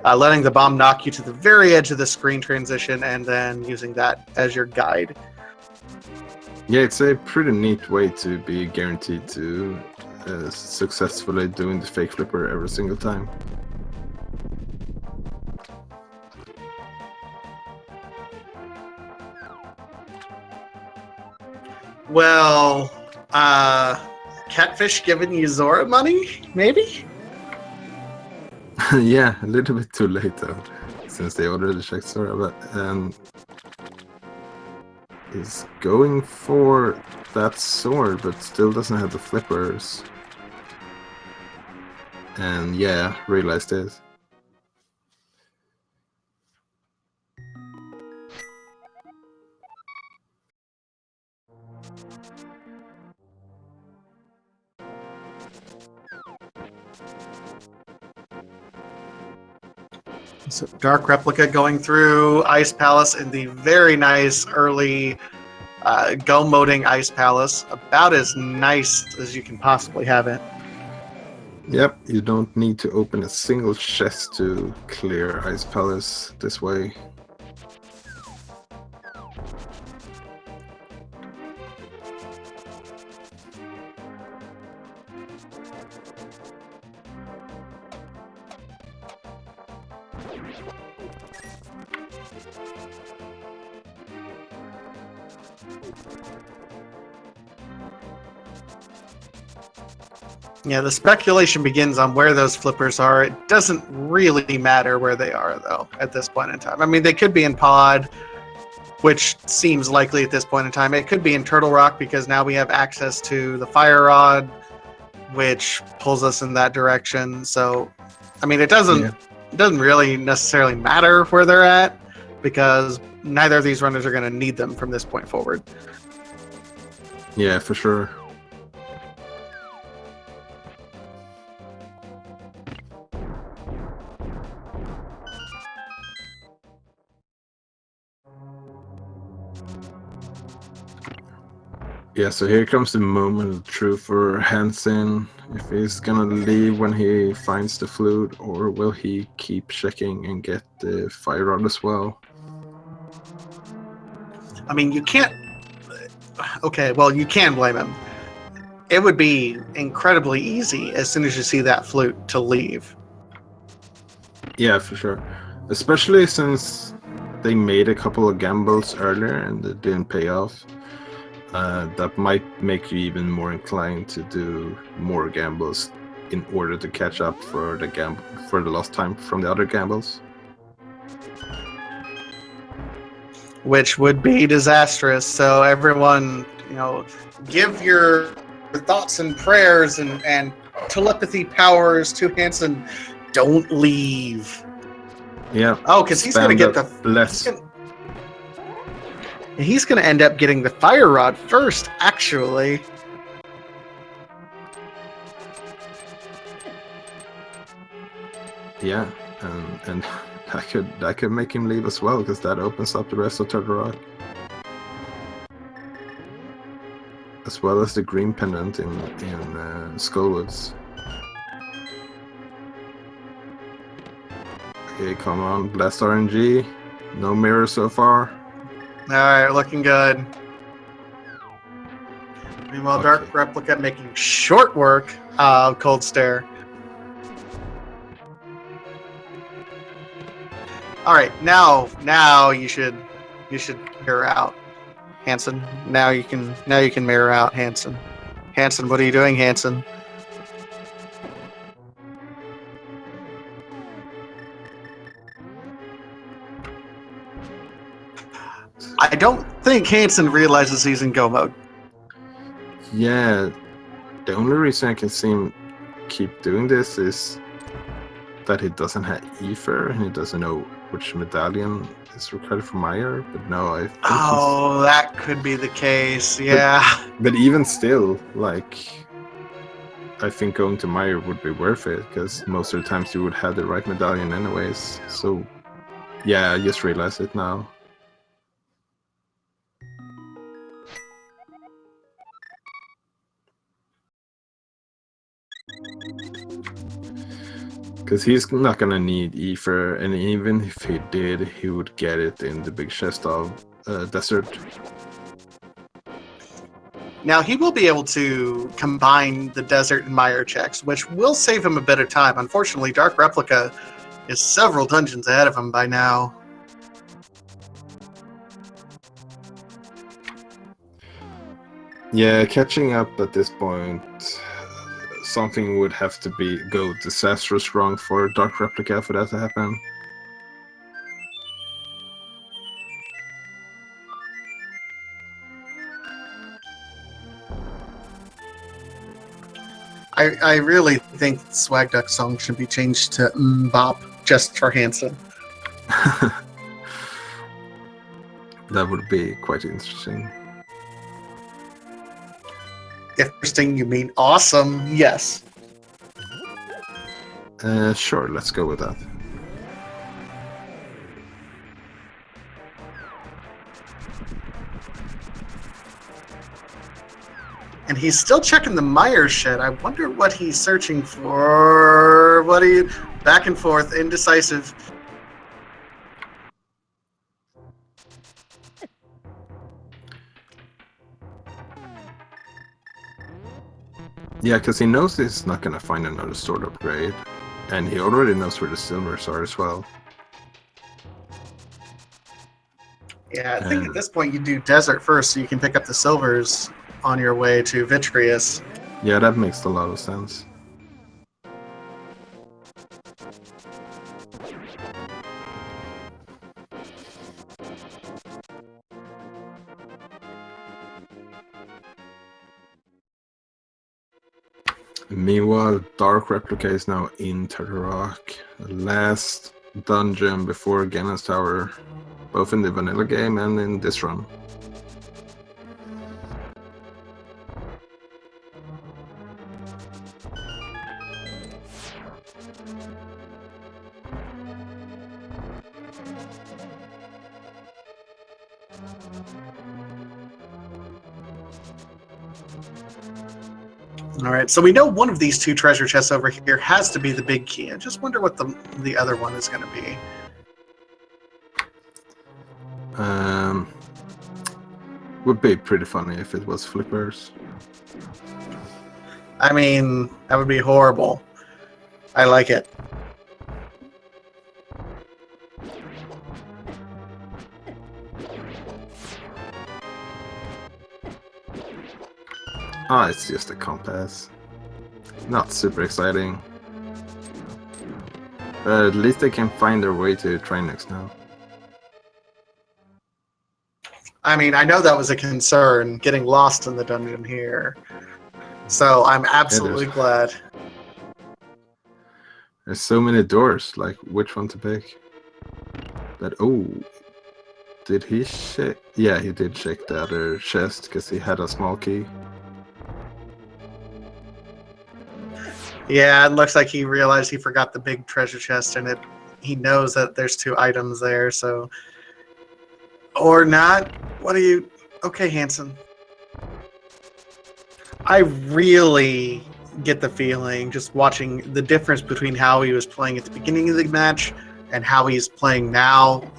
[SPEAKER 2] Letting the bomb knock you to the very edge of the screen transition and then using that as your guide.
[SPEAKER 1] Yeah, it's a pretty neat way to be guaranteed to successfully doing the fake flipper every single time.
[SPEAKER 2] Well, Catfish giving you Zora money, maybe?
[SPEAKER 1] Yeah, a little bit too late though, since they already checked Zora, but is going for that sword, but still doesn't have the flippers. And yeah, realized this.
[SPEAKER 2] So DarkReplica going through Ice Palace in the very nice early go moding Ice Palace. About as nice as you can possibly have it.
[SPEAKER 1] Yep, you don't need to open a single chest to clear Ice Palace this way.
[SPEAKER 2] Yeah, the speculation begins on where those flippers are. It doesn't really matter where they are, though, at this point in time. I mean, they could be in pod, which seems likely at this point in time. It could be in Turtle Rock because now we have access to the Fire Rod, which pulls us in that direction. So, I mean, it doesn't really necessarily matter where they're at because neither of these runners are going to need them from this point forward.
[SPEAKER 1] Yeah, for sure. Yeah, so here comes the moment of truth for Hancin. If he's gonna leave when he finds the flute, or will he keep checking and get the fire rod as well?
[SPEAKER 2] I mean, you can't... Okay, well, you can blame him. It would be incredibly easy as soon as you see that flute to leave.
[SPEAKER 1] Yeah, for sure. Especially since they made a couple of gambles earlier and it didn't pay off. That might make you even more inclined to do more gambles in order to catch up for the lost time from the other gambles.
[SPEAKER 2] Which would be disastrous. So everyone, give your thoughts and prayers and telepathy powers to Hancin. Don't leave.
[SPEAKER 1] Yeah.
[SPEAKER 2] Oh, because he's going to get the... He's going to end up getting the fire rod first, actually.
[SPEAKER 1] Yeah, and that could make him leave as well, because that opens up the rest of Turtle Rock, as well as the green pendant in Skullwoods. Okay, come on, blast RNG. No mirror so far.
[SPEAKER 2] Alright, looking good. Meanwhile,
[SPEAKER 1] Okay.
[SPEAKER 2] DarkReplica making short work of Cold Stare. Alright, now you should mirror out, Hancin. Now you can mirror out, Hancin. Hancin, what are you doing, Hancin? I don't think Hancin realizes he's in go mode.
[SPEAKER 1] Yeah, the only reason I can see him keep doing this is that he doesn't have ether and he doesn't know which medallion is required for Meyer. But no, I think
[SPEAKER 2] that could be the case. Yeah.
[SPEAKER 1] But even still, like, I think going to Meyer would be worth it, because most of the times you would have the right medallion anyways. So yeah, I just realized it now. Because he's not gonna need ether, and even if he did, he would get it in the big chest of desert.
[SPEAKER 2] Now he will be able to combine the desert and Meyer checks, which will save him a bit of time. Unfortunately, DarkReplica is several dungeons ahead of him by now.
[SPEAKER 1] Yeah, catching up at this point, something would have to go disastrous wrong for DarkReplica for that to happen.
[SPEAKER 2] I really think the Swag Duck song should be changed to Bop just for Hancin.
[SPEAKER 1] That would be quite interesting.
[SPEAKER 2] Interesting, you mean awesome? Yes.
[SPEAKER 1] Sure, let's go with that.
[SPEAKER 2] And he's still checking the Meyer shed. I wonder what he's searching for. What are you... Back and forth, indecisive.
[SPEAKER 1] Yeah, because he knows he's not gonna find another sword upgrade. And he already knows where the silvers are as well.
[SPEAKER 2] Yeah, I think at this point you do desert first so you can pick up the silvers on your way to Vitreous.
[SPEAKER 1] Yeah, that makes a lot of sense. Meanwhile, DarkReplica is now in Turtle Rock. The last dungeon before Ganon's Tower both in the vanilla game and in this run.
[SPEAKER 2] All right, so we know one of these two treasure chests over here has to be the big key. I just wonder what the other one is going to be.
[SPEAKER 1] Would be pretty funny if it was flippers.
[SPEAKER 2] I mean, that would be horrible. I like it.
[SPEAKER 1] Ah, it's just a compass. Not super exciting. But at least they can find their way to Trinex now.
[SPEAKER 2] I mean, I know that was a concern, getting lost in the dungeon here. So I'm absolutely glad.
[SPEAKER 1] There's so many doors, like which one to pick? But oh, did he shake? Yeah, he did shake the other chest because he had a small key.
[SPEAKER 2] Yeah, it looks like he realized he forgot the big treasure chest in it. He knows that there's two items there, so... Or not. What are you... Okay, Hancin. I really get the feeling, just watching the difference between how he was playing at the beginning of the match and how he's playing now.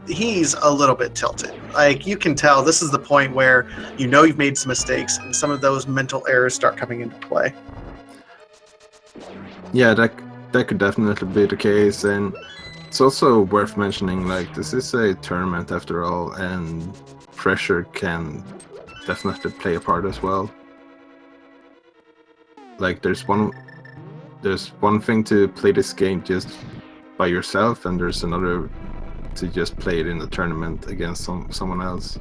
[SPEAKER 2] He's a little bit tilted. Like, you can tell this is the point where you know you've made some mistakes and some of those mental errors start coming into play.
[SPEAKER 1] Yeah, that could definitely be the case, and it's also worth mentioning, like, this is a tournament after all, and pressure can definitely play a part as well. Like, there's one thing to play this game just by yourself, and there's another to just play it in the tournament against someone else.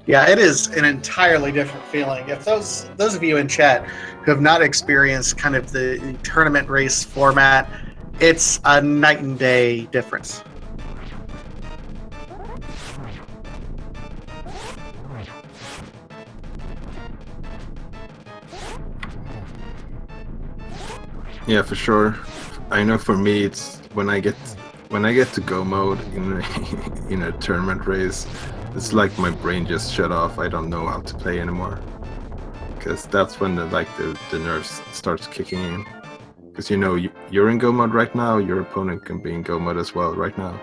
[SPEAKER 2] Yeah, it is an entirely different feeling. If those of you in chat who have not experienced kind of the tournament race format, it's a night and day difference.
[SPEAKER 1] Yeah, for sure. I know for me, it's when I get to go mode in a tournament race, it's like my brain just shut off. I don't know how to play anymore, because that's when the nerves starts kicking in. Because you know you're in go mode right now, your opponent can be in go mode as well right now.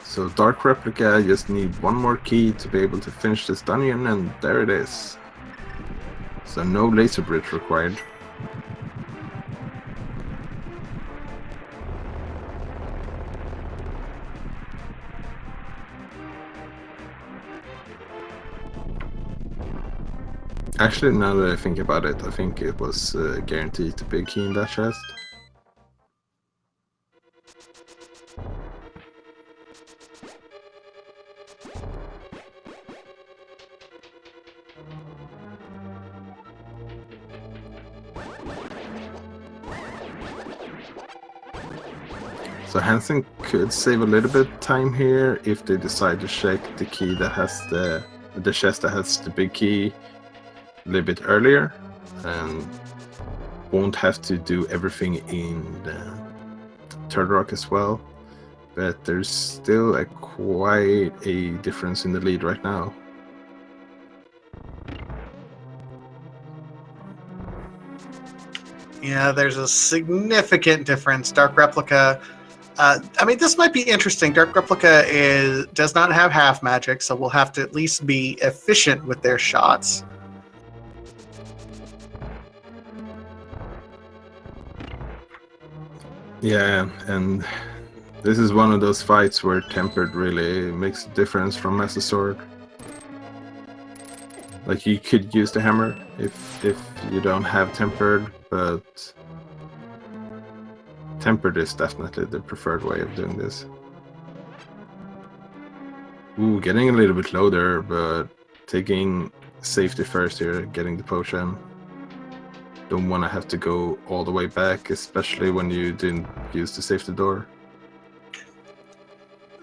[SPEAKER 1] So DarkReplica just need one more key to be able to finish this dungeon, and there it is. So no laser bridge required. Actually, now that I think about it, I think it was guaranteed to be a key in that chest. So Hancin could save a little bit of time here if they decide to check the key that has the chest that has the big key a little bit earlier, and won't have to do everything in the Third Rock as well. But there's still quite a difference in the lead right now.
[SPEAKER 2] Yeah, there's a significant difference. DarkReplica. I mean, this might be interesting. DarkReplica does not have half magic, so we'll have to at least be efficient with their shots.
[SPEAKER 1] Yeah, and This is one of those fights where tempered really makes a difference from Master Sword. Like, you could use the hammer if you don't have tempered, but tempered is definitely the preferred way of doing this. Ooh, getting a little bit low there, but taking safety first here, getting the potion. Don't want to have to go all the way back, especially when you didn't use the safety door.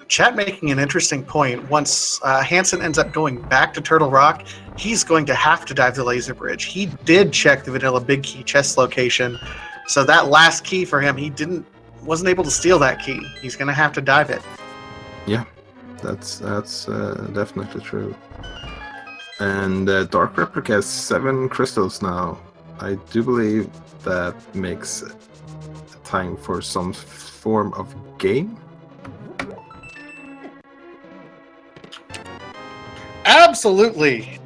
[SPEAKER 2] Chat making an interesting point. Once Hancin ends up going back to Turtle Rock, he's going to have to dive the laser bridge. He did check the vanilla big key chest location, so that last key for him, he wasn't able to steal that key. He's going to have to dive it.
[SPEAKER 1] Yeah, that's definitely true. And DarkReplica has 7 crystals now. I do believe that makes time for some form of game.
[SPEAKER 2] Absolutely.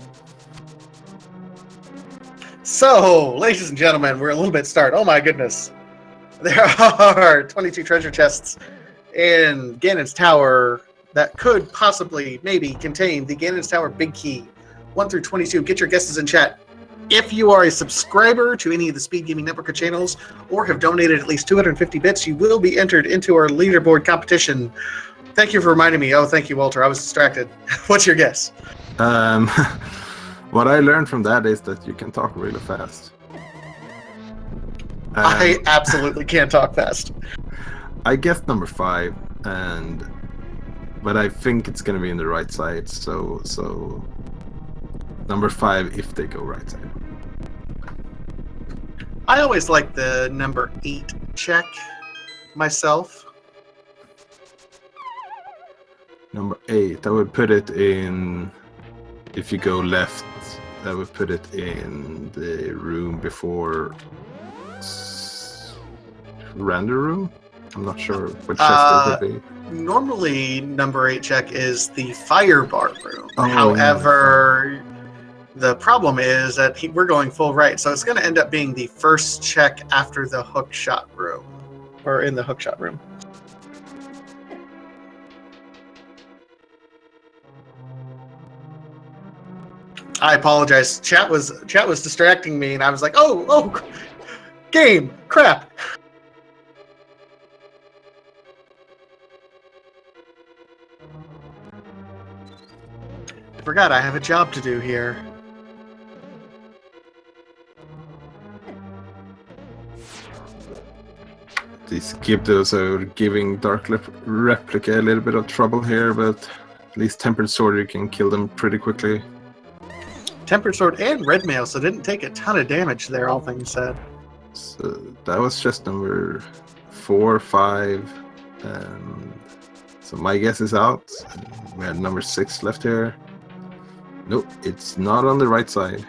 [SPEAKER 2] So, ladies and gentlemen, we're a little bit start. Oh my goodness. There are 22 treasure chests in Ganon's Tower that could possibly, maybe, contain the Ganon's Tower Big Key. 1 through 22. Get your guesses in chat. If you are a subscriber to any of the Speed Gaming Network channels or have donated at least 250 bits, you will be entered into our leaderboard competition. Thank you for reminding me. Oh, thank you, Walter. I was distracted. What's your guess?
[SPEAKER 1] What I learned from that is that you can talk really fast.
[SPEAKER 2] I absolutely can't talk fast.
[SPEAKER 1] I guess number 5, but I think it's gonna be in the right side. So number 5 if they go right side.
[SPEAKER 2] I always like the number 8 check myself.
[SPEAKER 1] Number 8, I would put it in. If you go left, I would put it in the room before render room. I'm not sure which chest it would be.
[SPEAKER 2] Normally, number 8 check is the fire bar room.
[SPEAKER 1] Oh,
[SPEAKER 2] however, the problem is that we're going full right, so it's going to end up being the first check after the hook shot room, or in the hook shot room. I apologize. Chat was distracting me, and I was like, "Oh, game crap." I forgot I have a job to do here.
[SPEAKER 1] These Gibdos are giving DarkReplica a little bit of trouble here, but at least Tempered Sword, you can kill them pretty quickly.
[SPEAKER 2] Tempered Sword and Red Mail, so didn't take a ton of damage there, all things said.
[SPEAKER 1] So that was just number 4, 5, so my guess is out. We had number 6 left here. Nope, it's not on the right side.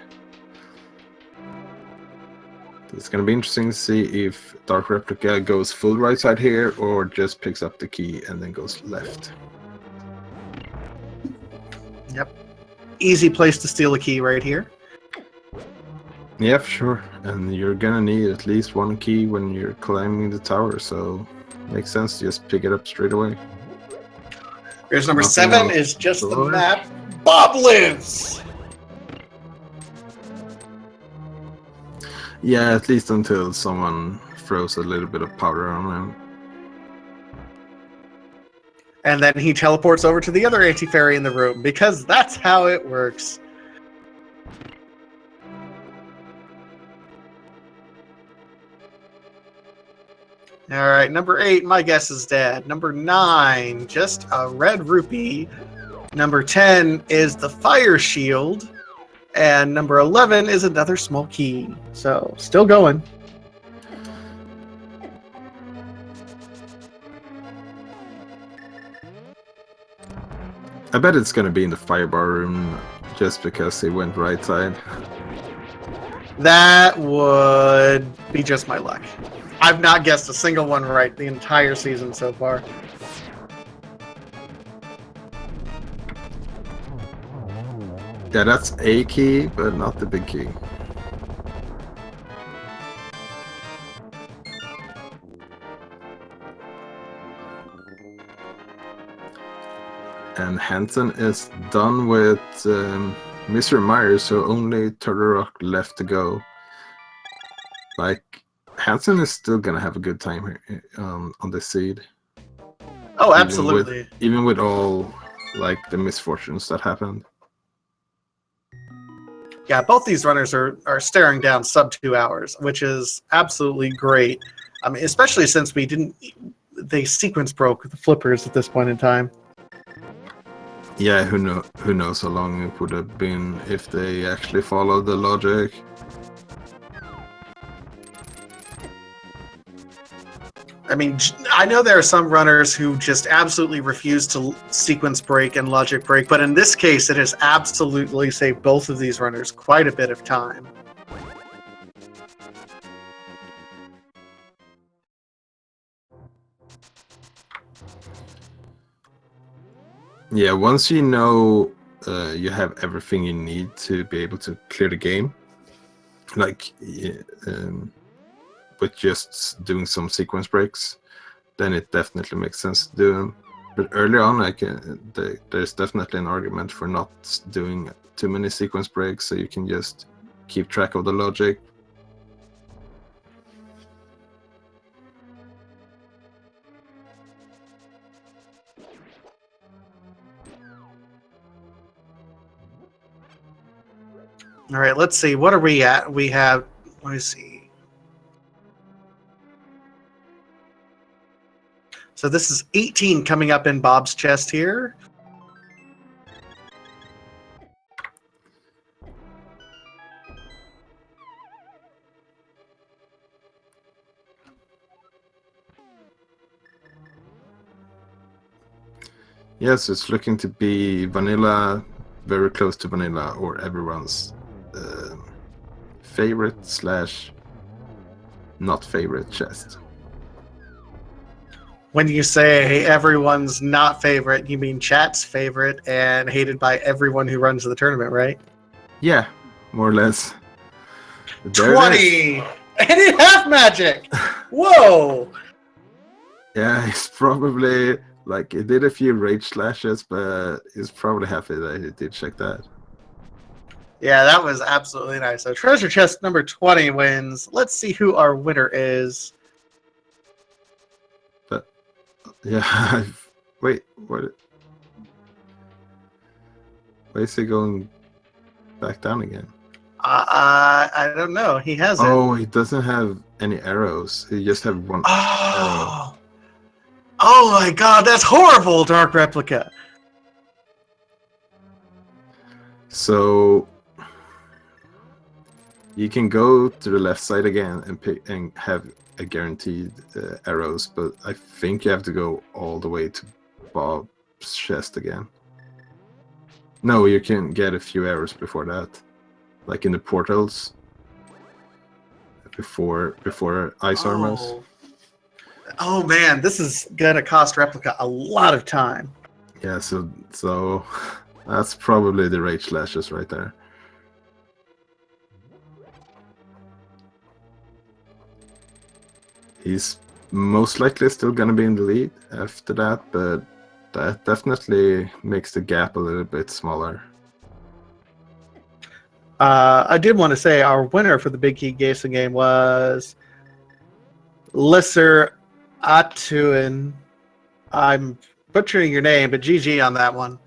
[SPEAKER 1] It's going to be interesting to see if DarkReplica goes full right side here or just picks up the key and then goes left.
[SPEAKER 2] Yep. Easy place to steal a key right here.
[SPEAKER 1] Yeah, for sure. And you're going to need at least 1 key when you're climbing the tower, so makes sense to just pick it up straight away.
[SPEAKER 2] Here's number 7 is just the map. Bob lives!
[SPEAKER 1] Yeah, at least until someone throws a little bit of powder on him.
[SPEAKER 2] And then he teleports over to the other anti-fairy in the room, because that's how it works. Alright, number 8, my guess is dead. Number 9, just a red rupee. Number 10 is the fire shield. And number 11 is another small key. So, still going.
[SPEAKER 1] I bet it's going to be in the firebar room just because they went right side.
[SPEAKER 2] That would be just my luck. I've not guessed a single one right the entire season so far.
[SPEAKER 1] Yeah, that's a key, but not the big key. And Hancin is done with Mr. Myers, so only Turtle Rock left to go. Like, Hancin is still gonna have a good time here on this seed.
[SPEAKER 2] Oh, absolutely.
[SPEAKER 1] Even with all like the misfortunes that happened.
[SPEAKER 2] Yeah, both these runners are staring down sub 2 hours, which is absolutely great. I mean, especially since they sequence broke the flippers at this point in time.
[SPEAKER 1] Yeah, who knows how long it would have been if they actually followed the logic.
[SPEAKER 2] I mean, I know there are some runners who just absolutely refuse to sequence break and logic break, but in this case, it has absolutely saved both of these runners quite a bit of time.
[SPEAKER 1] Yeah, once you know you have everything you need to be able to clear the game, like with just doing some sequence breaks, then it definitely makes sense to do them. But early on, there's definitely an argument for not doing too many sequence breaks, so you can just keep track of the logic.
[SPEAKER 2] All right, let's see. What are we at? We have, let me see. So this is 18 coming up in Bob's chest here.
[SPEAKER 1] Yes, it's looking to be vanilla, very close to vanilla, or everyone's favorite / not favorite chest.
[SPEAKER 2] When you say everyone's not favorite, you mean chat's favorite and hated by everyone who runs the tournament, right?
[SPEAKER 1] Yeah, more or less. There
[SPEAKER 2] 20! And it half magic! Whoa!
[SPEAKER 1] Yeah, he's probably, like, he did a few rage slashes, but he's probably happy that he did check that.
[SPEAKER 2] Yeah, that was absolutely nice. So treasure chest number 20 wins. Let's see who our winner is.
[SPEAKER 1] But, yeah, wait, what? Why is he going back down again?
[SPEAKER 2] I don't know. He hasn't.
[SPEAKER 1] Oh, he doesn't have any arrows. He just have one arrow.
[SPEAKER 2] Oh my god, that's horrible, DarkReplica.
[SPEAKER 1] So you can go to the left side again and pick and have a guaranteed arrows, but I think you have to go all the way to Bob's chest again. No, you can get a few arrows before that, like in the portals before ice armors.
[SPEAKER 2] Oh man, this is gonna cost Replica a lot of time.
[SPEAKER 1] Yeah, so that's probably the rage slashes right there. He's most likely still gonna be in the lead after that, but that definitely makes the gap a little bit smaller.
[SPEAKER 2] I did want to say our winner for the Big Key Gayson game was Lisser Atuin. I'm butchering your name, but GG on that one.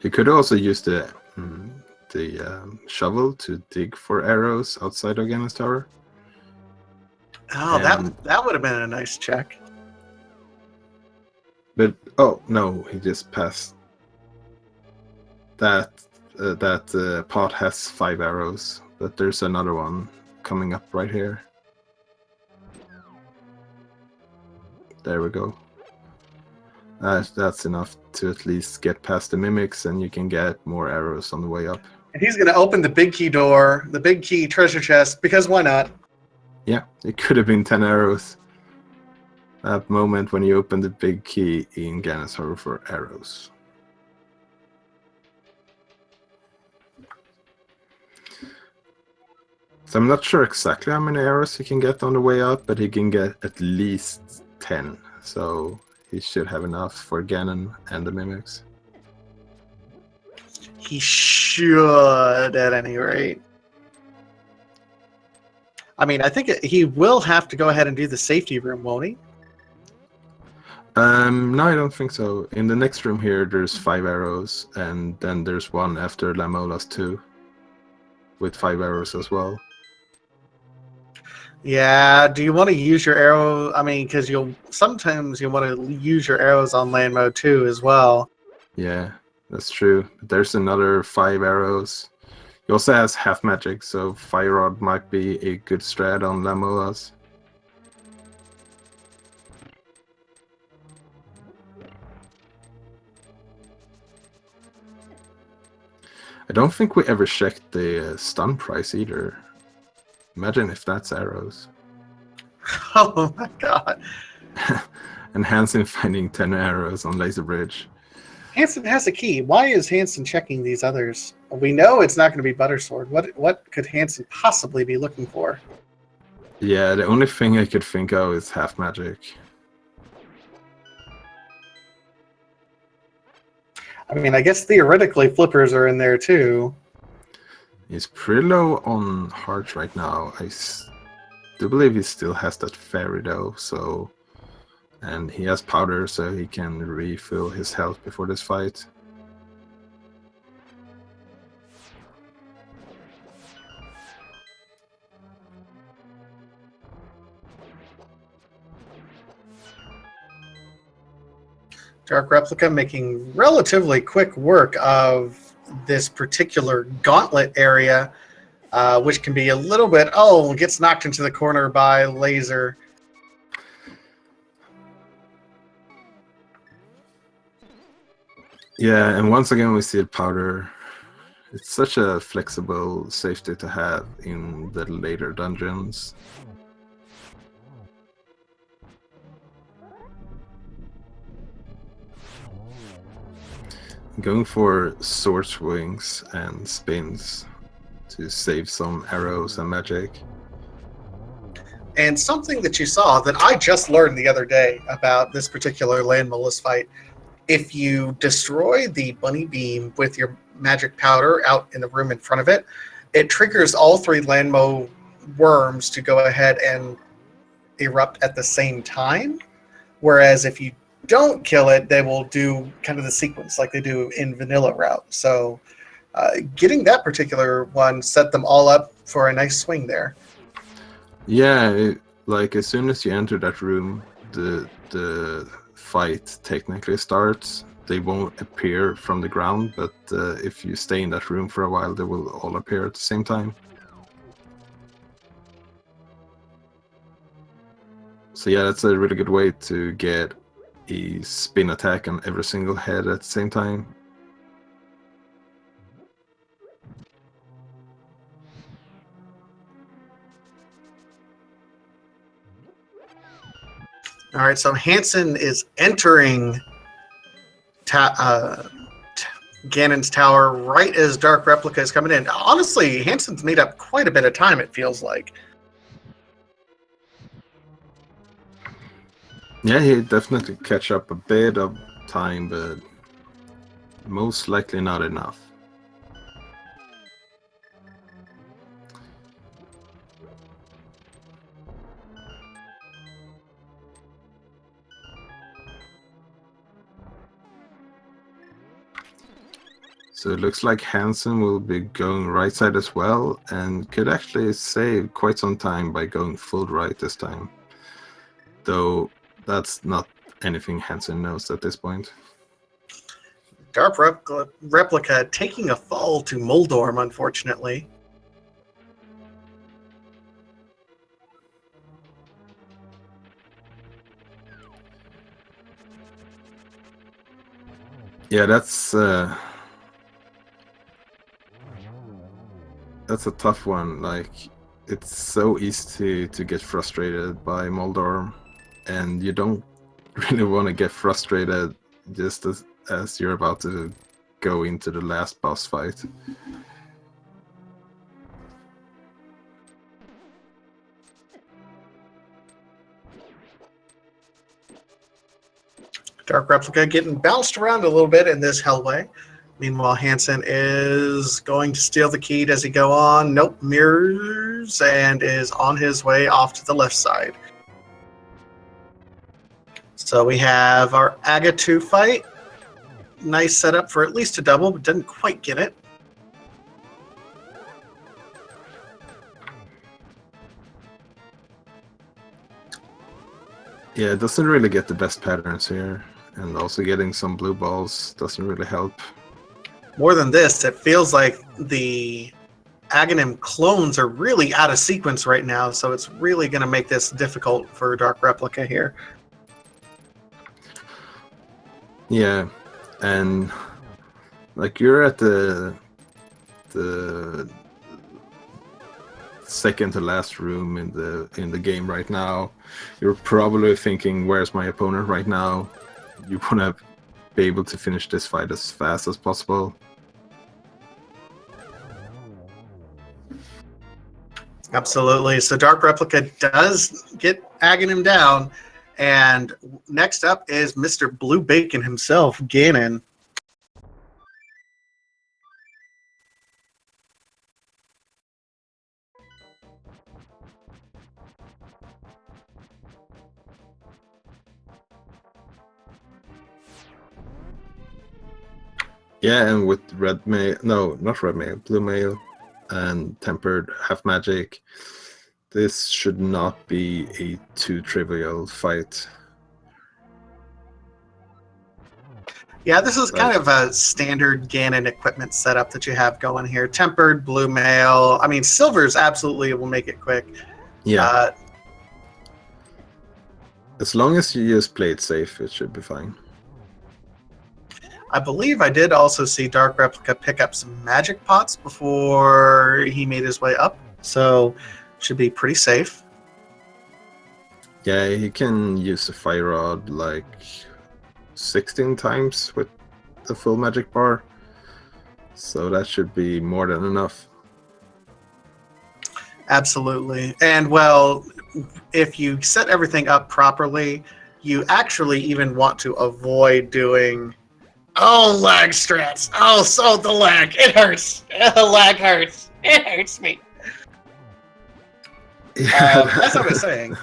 [SPEAKER 1] You could also use the shovel to dig for arrows outside of Ganon's Tower.
[SPEAKER 2] Oh, that would have been a nice check.
[SPEAKER 1] But oh no, he just passed. That pot has 5 arrows, but there's another one coming up right here. There we go. That's enough to at least get past the mimics, and you can get more arrows on the way up.
[SPEAKER 2] And he's going to open the big key door, the big key treasure chest, because why not?
[SPEAKER 1] Yeah, it could have been 10 arrows. That moment when you open the big key in Ganon's Tower for arrows. So I'm not sure exactly how many arrows he can get on the way out, but he can get at least 10. So he should have enough for Ganon and the Mimics.
[SPEAKER 2] He should, at any rate. I mean, I think he will have to go ahead and do the safety room, won't he?
[SPEAKER 1] No, I don't think so. In the next room here, there's 5 arrows, and then there's one after Lamola's 2 with 5 arrows as well.
[SPEAKER 2] Yeah, do you want to use your arrow? I mean, because sometimes you want to use your arrows on land mode too as well.
[SPEAKER 1] Yeah, that's true. There's another 5 arrows. He also has half magic, so Fire Rod might be a good strat on Lamola's. I don't think we ever checked the stun price either. Imagine if that's arrows.
[SPEAKER 2] Oh my god.
[SPEAKER 1] And Hancin finding 10 arrows on Laser Bridge.
[SPEAKER 2] Hancin has a key. Why is Hancin checking these others? We know it's not going to be Buttersword. What could Hancin possibly be looking for?
[SPEAKER 1] Yeah, the only thing I could think of is half magic.
[SPEAKER 2] I mean, I guess theoretically flippers are in there too.
[SPEAKER 1] He's pretty low on hearts right now. I do believe he still has that fairy though, so... And he has powder, so he can refill his health before this fight.
[SPEAKER 2] DarkReplica making relatively quick work of this particular gauntlet area, which can be a little bit, gets knocked into the corner by Laser.
[SPEAKER 1] Yeah, and once again we see the powder. It's such a flexible safety to have in the later dungeons. Going for sword swings and spins to save some arrows and magic.
[SPEAKER 2] And something that you saw that I just learned the other day about this particular Land Mollusk fight, if you destroy the bunny beam with your magic powder out in the room in front of it, it triggers all 3 Landmo worms to go ahead and erupt at the same time. Whereas if you don't kill it, they will do kind of the sequence like they do in vanilla route. So getting that particular one set them all up for a nice swing there.
[SPEAKER 1] Yeah, like as soon as you enter that room, the fight technically starts. They won't appear from the ground, but if you stay in that room for a while, they will all appear at the same time. So yeah, that's a really good way to get a spin attack on every single head at the same time.
[SPEAKER 2] All right, so Hancin is entering Ganon's tower right as DarkReplica is coming in. Honestly, Hancin's made up quite a bit of time, it feels like.
[SPEAKER 1] Yeah, he definitely catch up a bit of time, but most likely not enough. So it looks like Hancin will be going right side as well, and could actually save quite some time by going full right this time. Though that's not anything Hancin knows at this point.
[SPEAKER 2] DarkReplica taking a fall to Moldorm, unfortunately.
[SPEAKER 1] Yeah, that's a tough one. Like, it's so easy to get frustrated by Moldorm, and you don't really want to get frustrated just as you're about to go into the last boss fight.
[SPEAKER 2] Dark Replica getting bounced around a little bit in this hellway. Meanwhile, Hancin is going to steal the key. Does he go on? Nope, mirrors, and is on his way off to the left side. So we have our Aga 2 fight. Nice setup for at least a double, but didn't quite get it.
[SPEAKER 1] Yeah, it doesn't really get the best patterns here. And also getting some blue balls doesn't really help.
[SPEAKER 2] More than this, it feels like the Aghanim clones are really out of sequence right now, so it's really going to make this difficult for Dark Replica here.
[SPEAKER 1] Yeah, and like you're at the second to last room in the game right now. You're probably thinking, where's my opponent right now? You want to be able to finish this fight as fast as possible.
[SPEAKER 2] Absolutely. So Dark Replica does get Aghanim down, and next up is Mr. Blue Bacon himself, Ganon.
[SPEAKER 1] Yeah, and with red mail, no, not red mail, blue mail, and tempered half magic, this should not be a too trivial fight.
[SPEAKER 2] Yeah, this is kind of a standard Ganon equipment setup that you have going here. Tempered, blue mail. I mean, silvers absolutely will make it quick.
[SPEAKER 1] Yeah. As long as you just play it safe, it should be fine.
[SPEAKER 2] I believe I did also see Dark Replica pick up some magic pots before he made his way up, so should be pretty safe.
[SPEAKER 1] Yeah, he can use the fire rod like 16 times with the full magic bar, so that should be more than enough.
[SPEAKER 2] Absolutely. And well, if you set everything up properly, you actually even want to avoid doing lag strats. So the lag. It hurts. The lag hurts. It hurts me. That's what I was saying.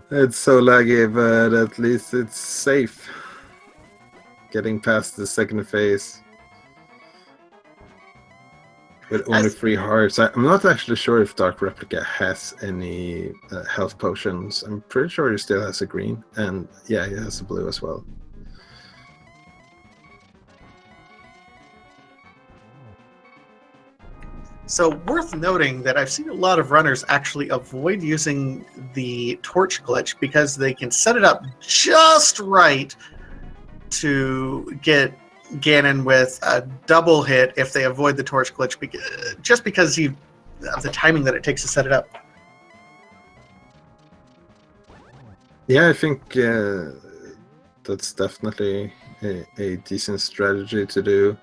[SPEAKER 1] It's so laggy, but at least it's safe. Getting past the second phase with only 3 hearts. I'm not actually sure if Dark Replica has any health potions. I'm pretty sure he still has a green, and yeah, he has a blue as well.
[SPEAKER 2] So worth noting that I've seen a lot of runners actually avoid using the torch glitch because they can set it up just right to get Ganon with a double hit if they avoid the torch glitch, just because of the timing that it takes to set it up.
[SPEAKER 1] Yeah, I think that's definitely a decent strategy to do.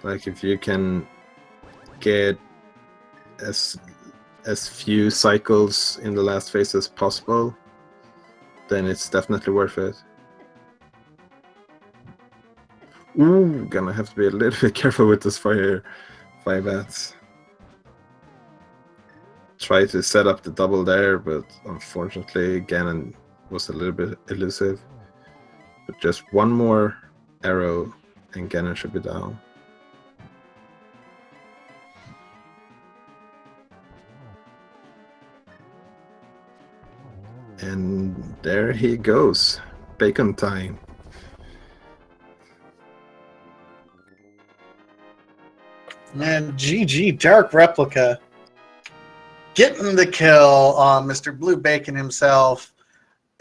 [SPEAKER 1] Like if you can get as few cycles in the last phase as possible, then it's definitely worth it. Ooh, gonna have to be a little bit careful with this fire bats. Try to set up the double there, but unfortunately Ganon was a little bit elusive. But just one more arrow and Ganon should be down. And there he goes. Bacon time.
[SPEAKER 2] And GG Dark Replica getting the kill on Mr. Blue Bacon himself.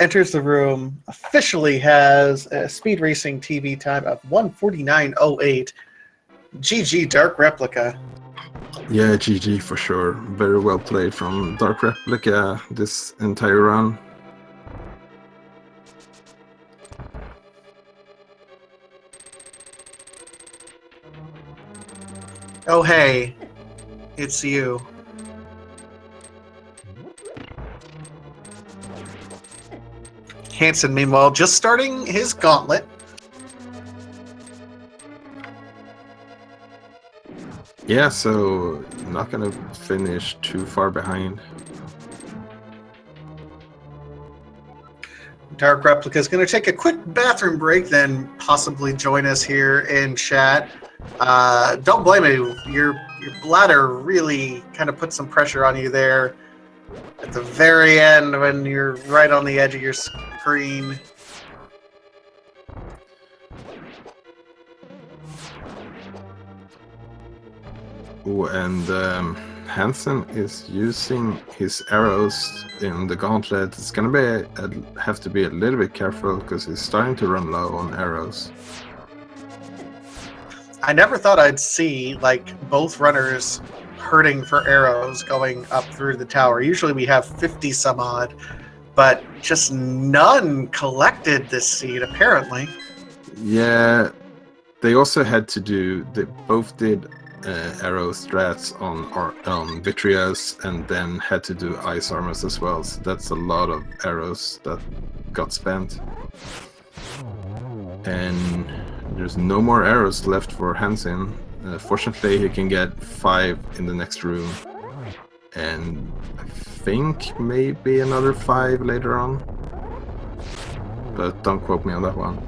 [SPEAKER 2] Enters the room, officially has a speed racing TV time of 1:49.08. GG Dark Replica.
[SPEAKER 1] Yeah, GG for sure. Very well played from Dark Replica this entire run.
[SPEAKER 2] Oh hey, it's you. Hancin, meanwhile, just starting his gauntlet.
[SPEAKER 1] Yeah, so not gonna finish too far behind.
[SPEAKER 2] DarkReplica is going to take a quick bathroom break, then possibly join us here in chat. Don't blame me. Your bladder really kind of put some pressure on you there at the very end when you're right on the edge of your screen.
[SPEAKER 1] Oh, and Hancin is using his arrows in the gauntlet. It's gonna be have to be a little bit careful because he's starting to run low on arrows.
[SPEAKER 2] I never thought I'd see like both runners hurting for arrows going up through the tower. Usually we have 50 some odd, but just none collected this seed apparently.
[SPEAKER 1] Yeah, they also had to do. They both did arrow strats on Vitreous, and then had to do ice armors as well. So that's a lot of arrows that got spent. And there's no more arrows left for Hancin. Fortunately, he can get 5 in the next room, and I think maybe another 5 later on. But don't quote me on that one.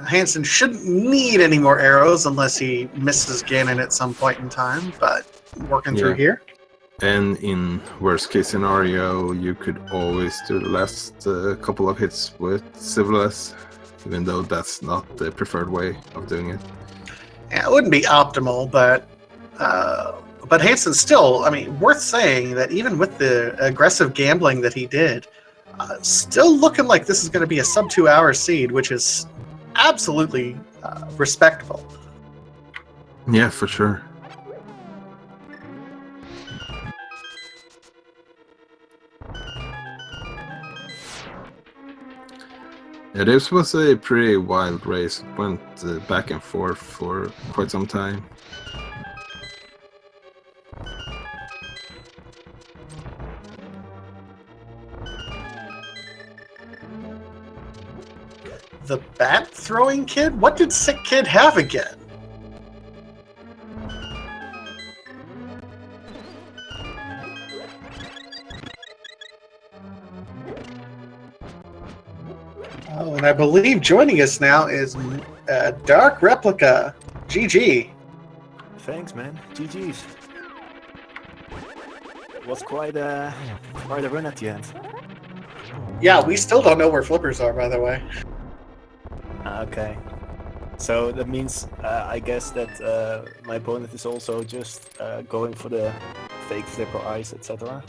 [SPEAKER 2] Hancin shouldn't need any more arrows unless he misses Ganon at some point in time, but working through here.
[SPEAKER 1] And in worst case scenario, you could always do the last couple of hits with Civilus, even though that's not the preferred way of doing it.
[SPEAKER 2] Yeah, it wouldn't be optimal, but Hancin still, I mean, worth saying that even with the aggressive gambling that he did, still looking like this is going to be a sub 2 hour seed, which is absolutely respectable.
[SPEAKER 1] Yeah, for sure. Yeah, this was a pretty wild race. It went back and forth for quite some time.
[SPEAKER 2] The bat throwing kid? What did Sick Kid have again? Oh, and I believe joining us now is DarkReplica. GG.
[SPEAKER 3] Thanks, man. GG's. It was quite a run at the end.
[SPEAKER 2] Yeah, we still don't know where flippers are, by the way.
[SPEAKER 3] Okay. So that means, I guess that my opponent is also just going for the fake flipper eyes, etc.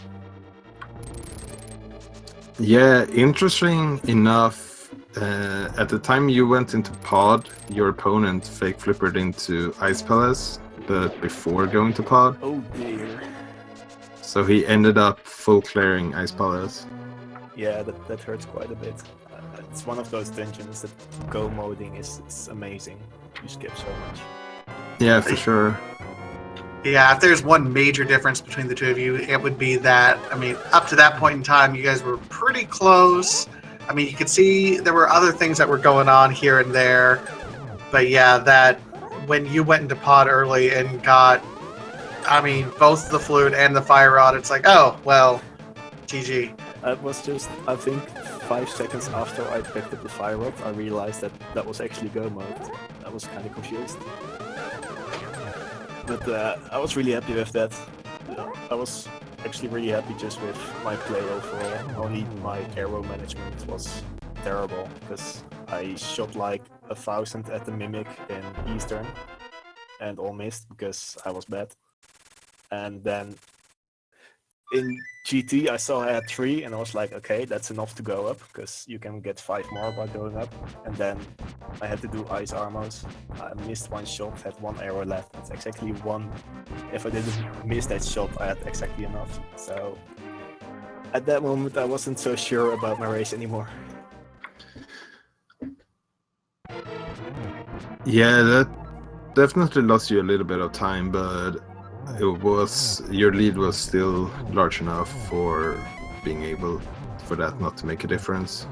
[SPEAKER 1] Yeah, interesting enough, at the time you went into pod, your opponent fake flippered into Ice Palace, but before going to pod.
[SPEAKER 3] Oh dear.
[SPEAKER 1] So he ended up full clearing Ice Palace.
[SPEAKER 3] Yeah, that hurts quite a bit. It's one of those dungeons that go moding is amazing. You skip so much.
[SPEAKER 1] Yeah, for sure.
[SPEAKER 2] Yeah, if there's one major difference between the two of you, it would be that, I mean, up to that point in time, you guys were pretty close. I mean, you could see there were other things that were going on here and there. But yeah, that when you went into pod early and got, I mean, both the flute and the fire rod, it's like, oh, well, GG.
[SPEAKER 3] It was just, I think, 5 seconds after I picked up the fire rod, I realized that was actually go mode. I was kind of confused. But I was really happy with that. I was actually really happy just with my play overall. Only my arrow management was terrible, because I shot like 1,000 at the Mimic in Eastern, and all missed because I was bad. And then in GT, I saw I had 3, and I was like, okay, that's enough to go up, because you can get 5 more by going up. And then I had to do ice armors. I missed 1 shot, had 1 arrow left. It's exactly 1. If I didn't miss that shot, I had exactly enough. So at that moment, I wasn't so sure about my race anymore.
[SPEAKER 1] Yeah, that definitely lost you a little bit of time, but your lead was still large enough for being able for that not to make a difference.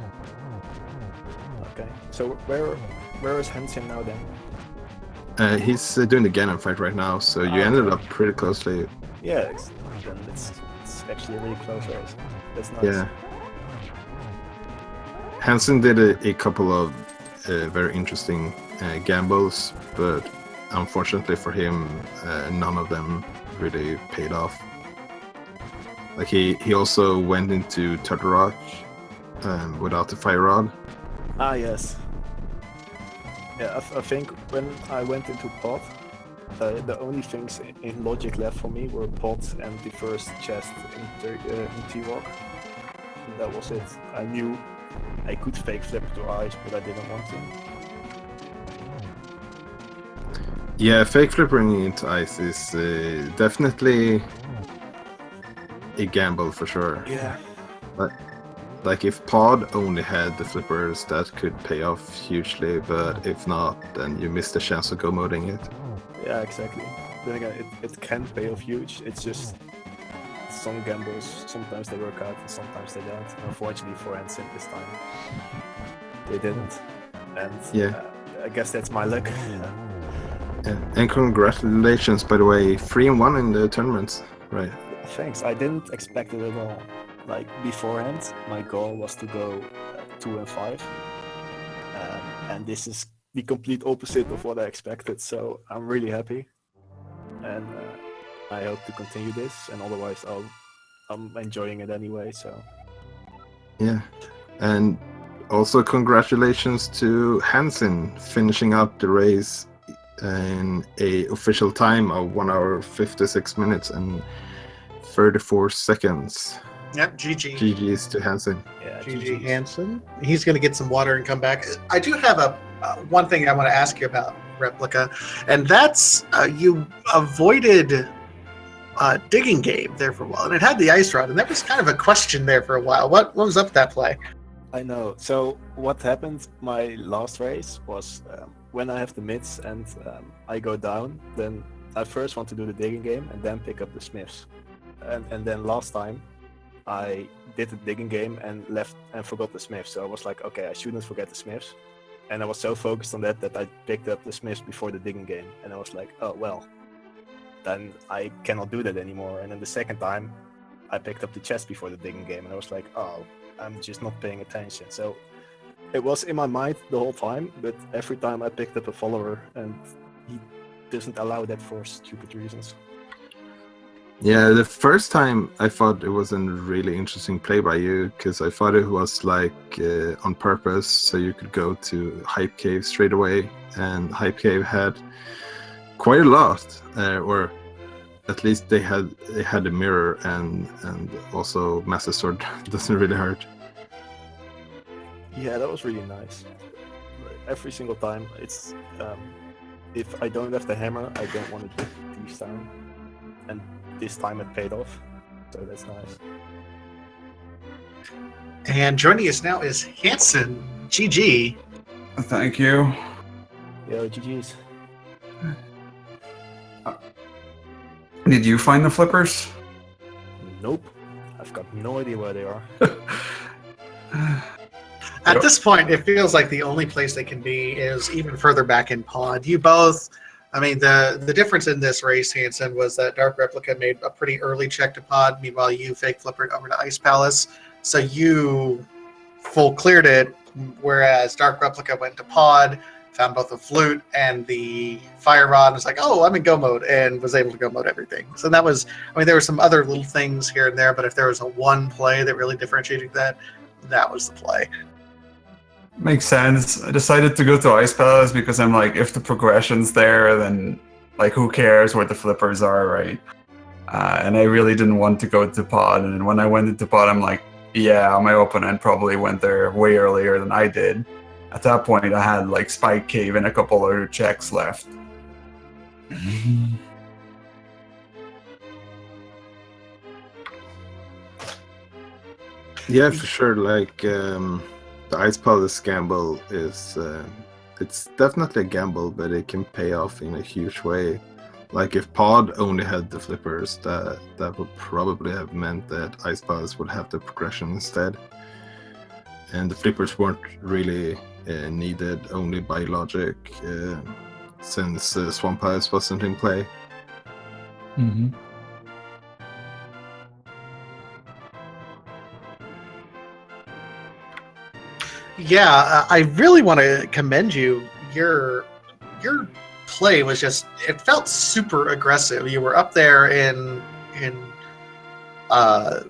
[SPEAKER 3] Okay, so where is Hancin now then?
[SPEAKER 1] He's doing the Ganon fight right now, so you ended up pretty closely.
[SPEAKER 3] Yeah, then it's actually a really close race. That's nice.
[SPEAKER 1] Yeah. Hancin did a couple of very interesting gambles, but unfortunately for him, none of them really paid off. Like he also went into Turtle Rock without the fire rod.
[SPEAKER 3] Ah, yes. Yeah, I think when I went into pot, the only things in logic left for me were pot and the first chest in T-Rock. That was it. I knew I could fake flip to ice, but I didn't want to.
[SPEAKER 1] Yeah, fake flipping into ice is definitely a gamble for sure.
[SPEAKER 3] Yeah.
[SPEAKER 1] But like if Pod only had the flippers, that could pay off hugely. But if not, then you miss the chance of go moding it.
[SPEAKER 3] Yeah, exactly. Then again, it can pay off huge. It's just some gambles. Sometimes they work out, and sometimes they don't. Unfortunately for Hancin this time, they didn't. And
[SPEAKER 1] Yeah.
[SPEAKER 3] I guess that's my luck.
[SPEAKER 1] Yeah. And congratulations, by the way, 3-1 in the tournaments, right?
[SPEAKER 3] Thanks. I didn't expect it at all. Like beforehand, my goal was to go 2-5, and this is the complete opposite of what I expected. So I'm really happy, and I hope to continue this. And otherwise, I'm enjoying it anyway. So
[SPEAKER 1] Yeah, and also congratulations to Hancin finishing up the race in a official time of 1 hour 56 minutes and 34 seconds.
[SPEAKER 2] Yep, GG.
[SPEAKER 1] GG's to Hancin.
[SPEAKER 3] yeah,
[SPEAKER 2] GG
[SPEAKER 3] GGs.
[SPEAKER 2] Hancin. He's going to get some water and come back. I do have one thing I want to ask you about Replica, and that's you avoided digging game there for a while, and it had the ice rod, and that was kind of a question there for a while. What was up with that play?
[SPEAKER 3] I know. So what happened? My last race was when I have the mids and I go down. Then I first want to do the digging game and then pick up the smiths. And then last time I did the digging game and left and forgot the smiths. So I was like, okay, I shouldn't forget the smiths. And I was so focused on that I picked up the smiths before the digging game. And I was like, oh well, then I cannot do that anymore. And then the second time I picked up the chest before the digging game, and I was like, oh, I'm just not paying attention. So it was in my mind the whole time, but every time I picked up a follower, and he doesn't allow that for stupid reasons.
[SPEAKER 1] Yeah, the first time I thought it was a really interesting play by you, because I thought it was like on purpose, so you could go to Hype Cave straight away, and Hype Cave had quite a lot, or at least they had a mirror, and also Master Sword doesn't really hurt.
[SPEAKER 3] Yeah, that was really nice. Every single time, it's if I don't have the hammer, I don't want to put these down, and this time it paid off, so that's nice.
[SPEAKER 2] And joining us now is Hancin. GG.
[SPEAKER 4] Thank you.
[SPEAKER 3] Yo, GG's.
[SPEAKER 4] Did you find the flippers?
[SPEAKER 3] Nope. I've got no idea where they are.
[SPEAKER 2] At this point, it feels like the only place they can be is even further back in Pod. You both, I mean, the difference in this race, Hancin, was that DarkReplica made a pretty early check to Pod. Meanwhile, you fake flippered over to Ice Palace. So you full cleared it, whereas DarkReplica went to Pod, found both the flute and the fire rod, and was like, oh, I'm in go mode, and was able to go mode everything. So that was, I mean, there were some other little things here and there, but if there was a one play that really differentiated that was the play.
[SPEAKER 4] Makes sense. I decided to go to Ice Palace because I'm like, if the progression's there, then like who cares where the flippers are, right? and I really didn't want to go to pod. And when I went into pod, I'm like, yeah, my opponent probably went there way earlier than I did. At that point, I had like Spike Cave and a couple other checks left.
[SPEAKER 1] Yeah, for sure. Like the Ice Palace gamble is it's definitely a gamble, but it can pay off in a huge way. Like if Pod only had the flippers, that would probably have meant that Ice Palace would have the progression instead. And the flippers weren't really needed only by logic, since Swamp Ice wasn't in play.
[SPEAKER 4] Mm-hmm.
[SPEAKER 2] Yeah, I really want to commend you. Your play was it felt super aggressive. You were up there in Death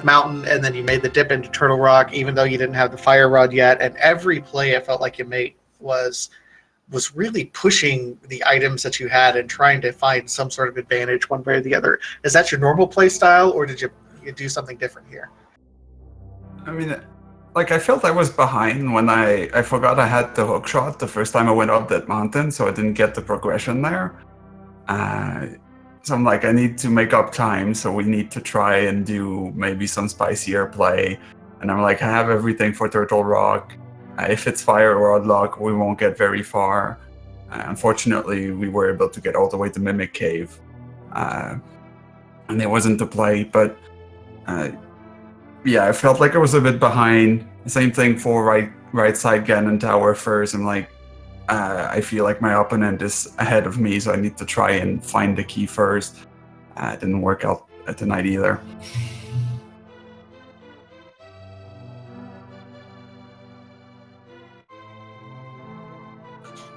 [SPEAKER 2] Mountain, and then you made the dip into Turtle Rock, even though you didn't have the Fire Rod yet. And every play it felt like you made was really pushing the items that you had and trying to find some sort of advantage one way or the other. Is that your normal play style, or did you do something different here?
[SPEAKER 4] I mean, like, I felt I was behind when I forgot I had the hook shot the first time I went up that mountain, so I didn't get the progression there. So I'm like, I need to make up time, so we need to try and do maybe some spicier play. And I'm like, I have everything for Turtle Rock. If it's Fire Rod Lock, we won't get very far. Unfortunately, we were able to get all the way to Mimic Cave. And it wasn't the play, but yeah, I felt like I was a bit behind. Same thing for right side Ganon Tower first. I'm like, I feel like my opponent is ahead of me, so I need to try and find the key first. It didn't work out tonight either.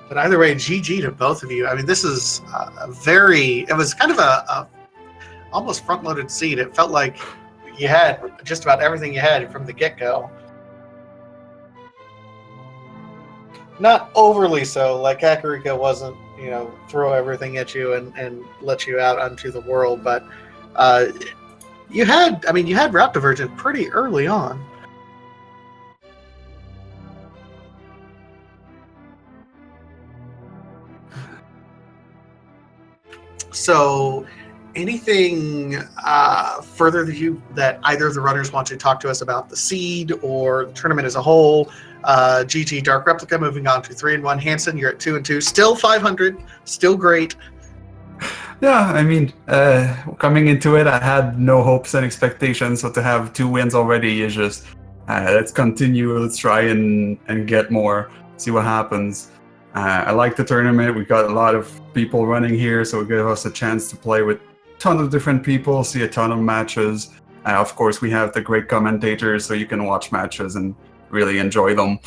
[SPEAKER 2] But either way, GG to both of you. I mean, this is it was kind of a almost front-loaded seed. It felt like you had just about everything you had from the get-go. Not overly so, like Kakariko wasn't, throw everything at you and let you out onto the world, but you had Route Divergent pretty early on. So, anything further that either of the runners want to talk to us about the seed or the tournament as a whole? GG DarkReplica moving on to 3-1. Hancin, you're at 2-2, still 500, still great.
[SPEAKER 4] Yeah, I mean, coming into it, I had no hopes and expectations. So to have 2 wins already is just let's continue. Let's try and get more. See what happens. I like the tournament. We got a lot of people running here, so it gives us a chance to play with a ton of different people, see a ton of matches. Of course, we have the great commentators, so you can watch matches and really enjoy them.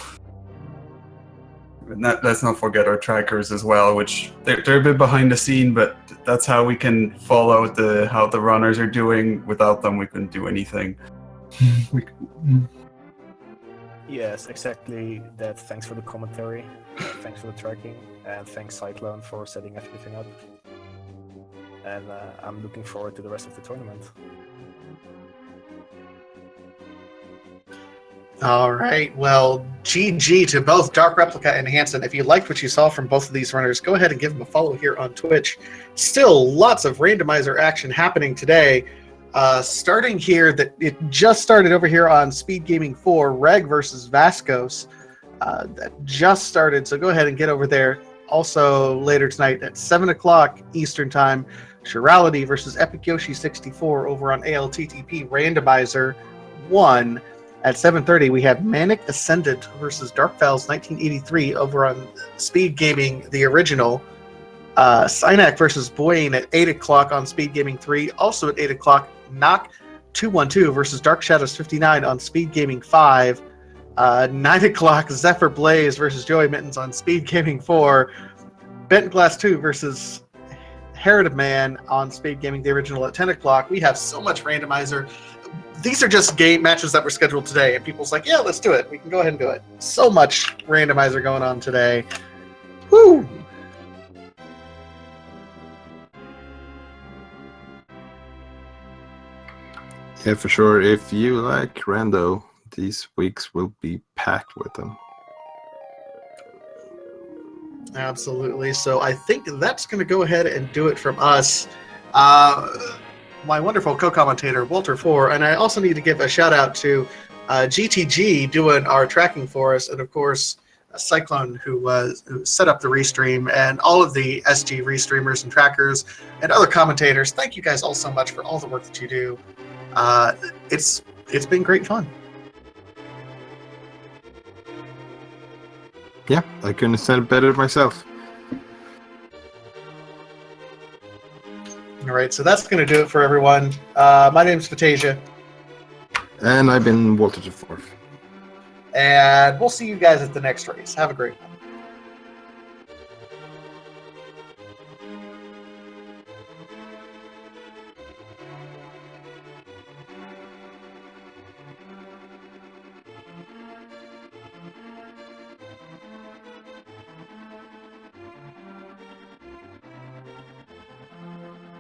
[SPEAKER 4] Let's not forget our trackers as well, which they're a bit behind the scene, but that's how we can follow how the runners are doing. Without them, we couldn't do anything.
[SPEAKER 3] Yes, exactly that. Thanks for the commentary, thanks for the tracking, and thanks Cyclone for setting everything up. And I'm looking forward to the rest of the tournament.
[SPEAKER 2] All right, well, GG to both DarkReplica and Hancin. If you liked what you saw from both of these runners, go ahead and give them a follow here on Twitch. Still lots of randomizer action happening today. Starting here, it just started over here on Speed Gaming 4, Reg versus Vascos. That just started, so go ahead and get over there. Also later tonight at 7 o'clock Eastern Time, Chirality versus Epic Yoshi 64 over on ALTTP Randomizer 1. At 7:30, we have Manic Ascendant versus Darkfowls 1983 over on Speed Gaming, the original. Synac versus Boyne at 8 o'clock on Speed Gaming 3. Also at 8 o'clock, Knock 212 versus Dark Shadows 59 on Speed Gaming 5. 9 o'clock, Zephyr Blaze versus Joey Mittens on Speed Gaming 4. Bent Glass 2 versus Heritage Man on Speed Gaming, the original, at 10 o'clock. We have so much randomizer. These are just game matches that were scheduled today, and people's like, yeah, let's do it. We can go ahead and do it. So much randomizer going on today. Woo!
[SPEAKER 1] Yeah, for sure. If you like Rando, these weeks will be packed with them.
[SPEAKER 2] Absolutely. So I think that's going to go ahead and do it from us. My wonderful co-commentator, Walter Four, and I also need to give a shout out to GTG doing our tracking for us, and of course, Cyclone, who set up the restream, and all of the SG restreamers and trackers and other commentators. Thank you guys all so much for all the work that you do. It's been great fun.
[SPEAKER 1] Yeah, I couldn't have said it better myself.
[SPEAKER 2] All right, so that's going to do it for everyone. My name's Fatasia.
[SPEAKER 1] And I've been Walter the Fourth.
[SPEAKER 2] And we'll see you guys at the next race. Have a great one.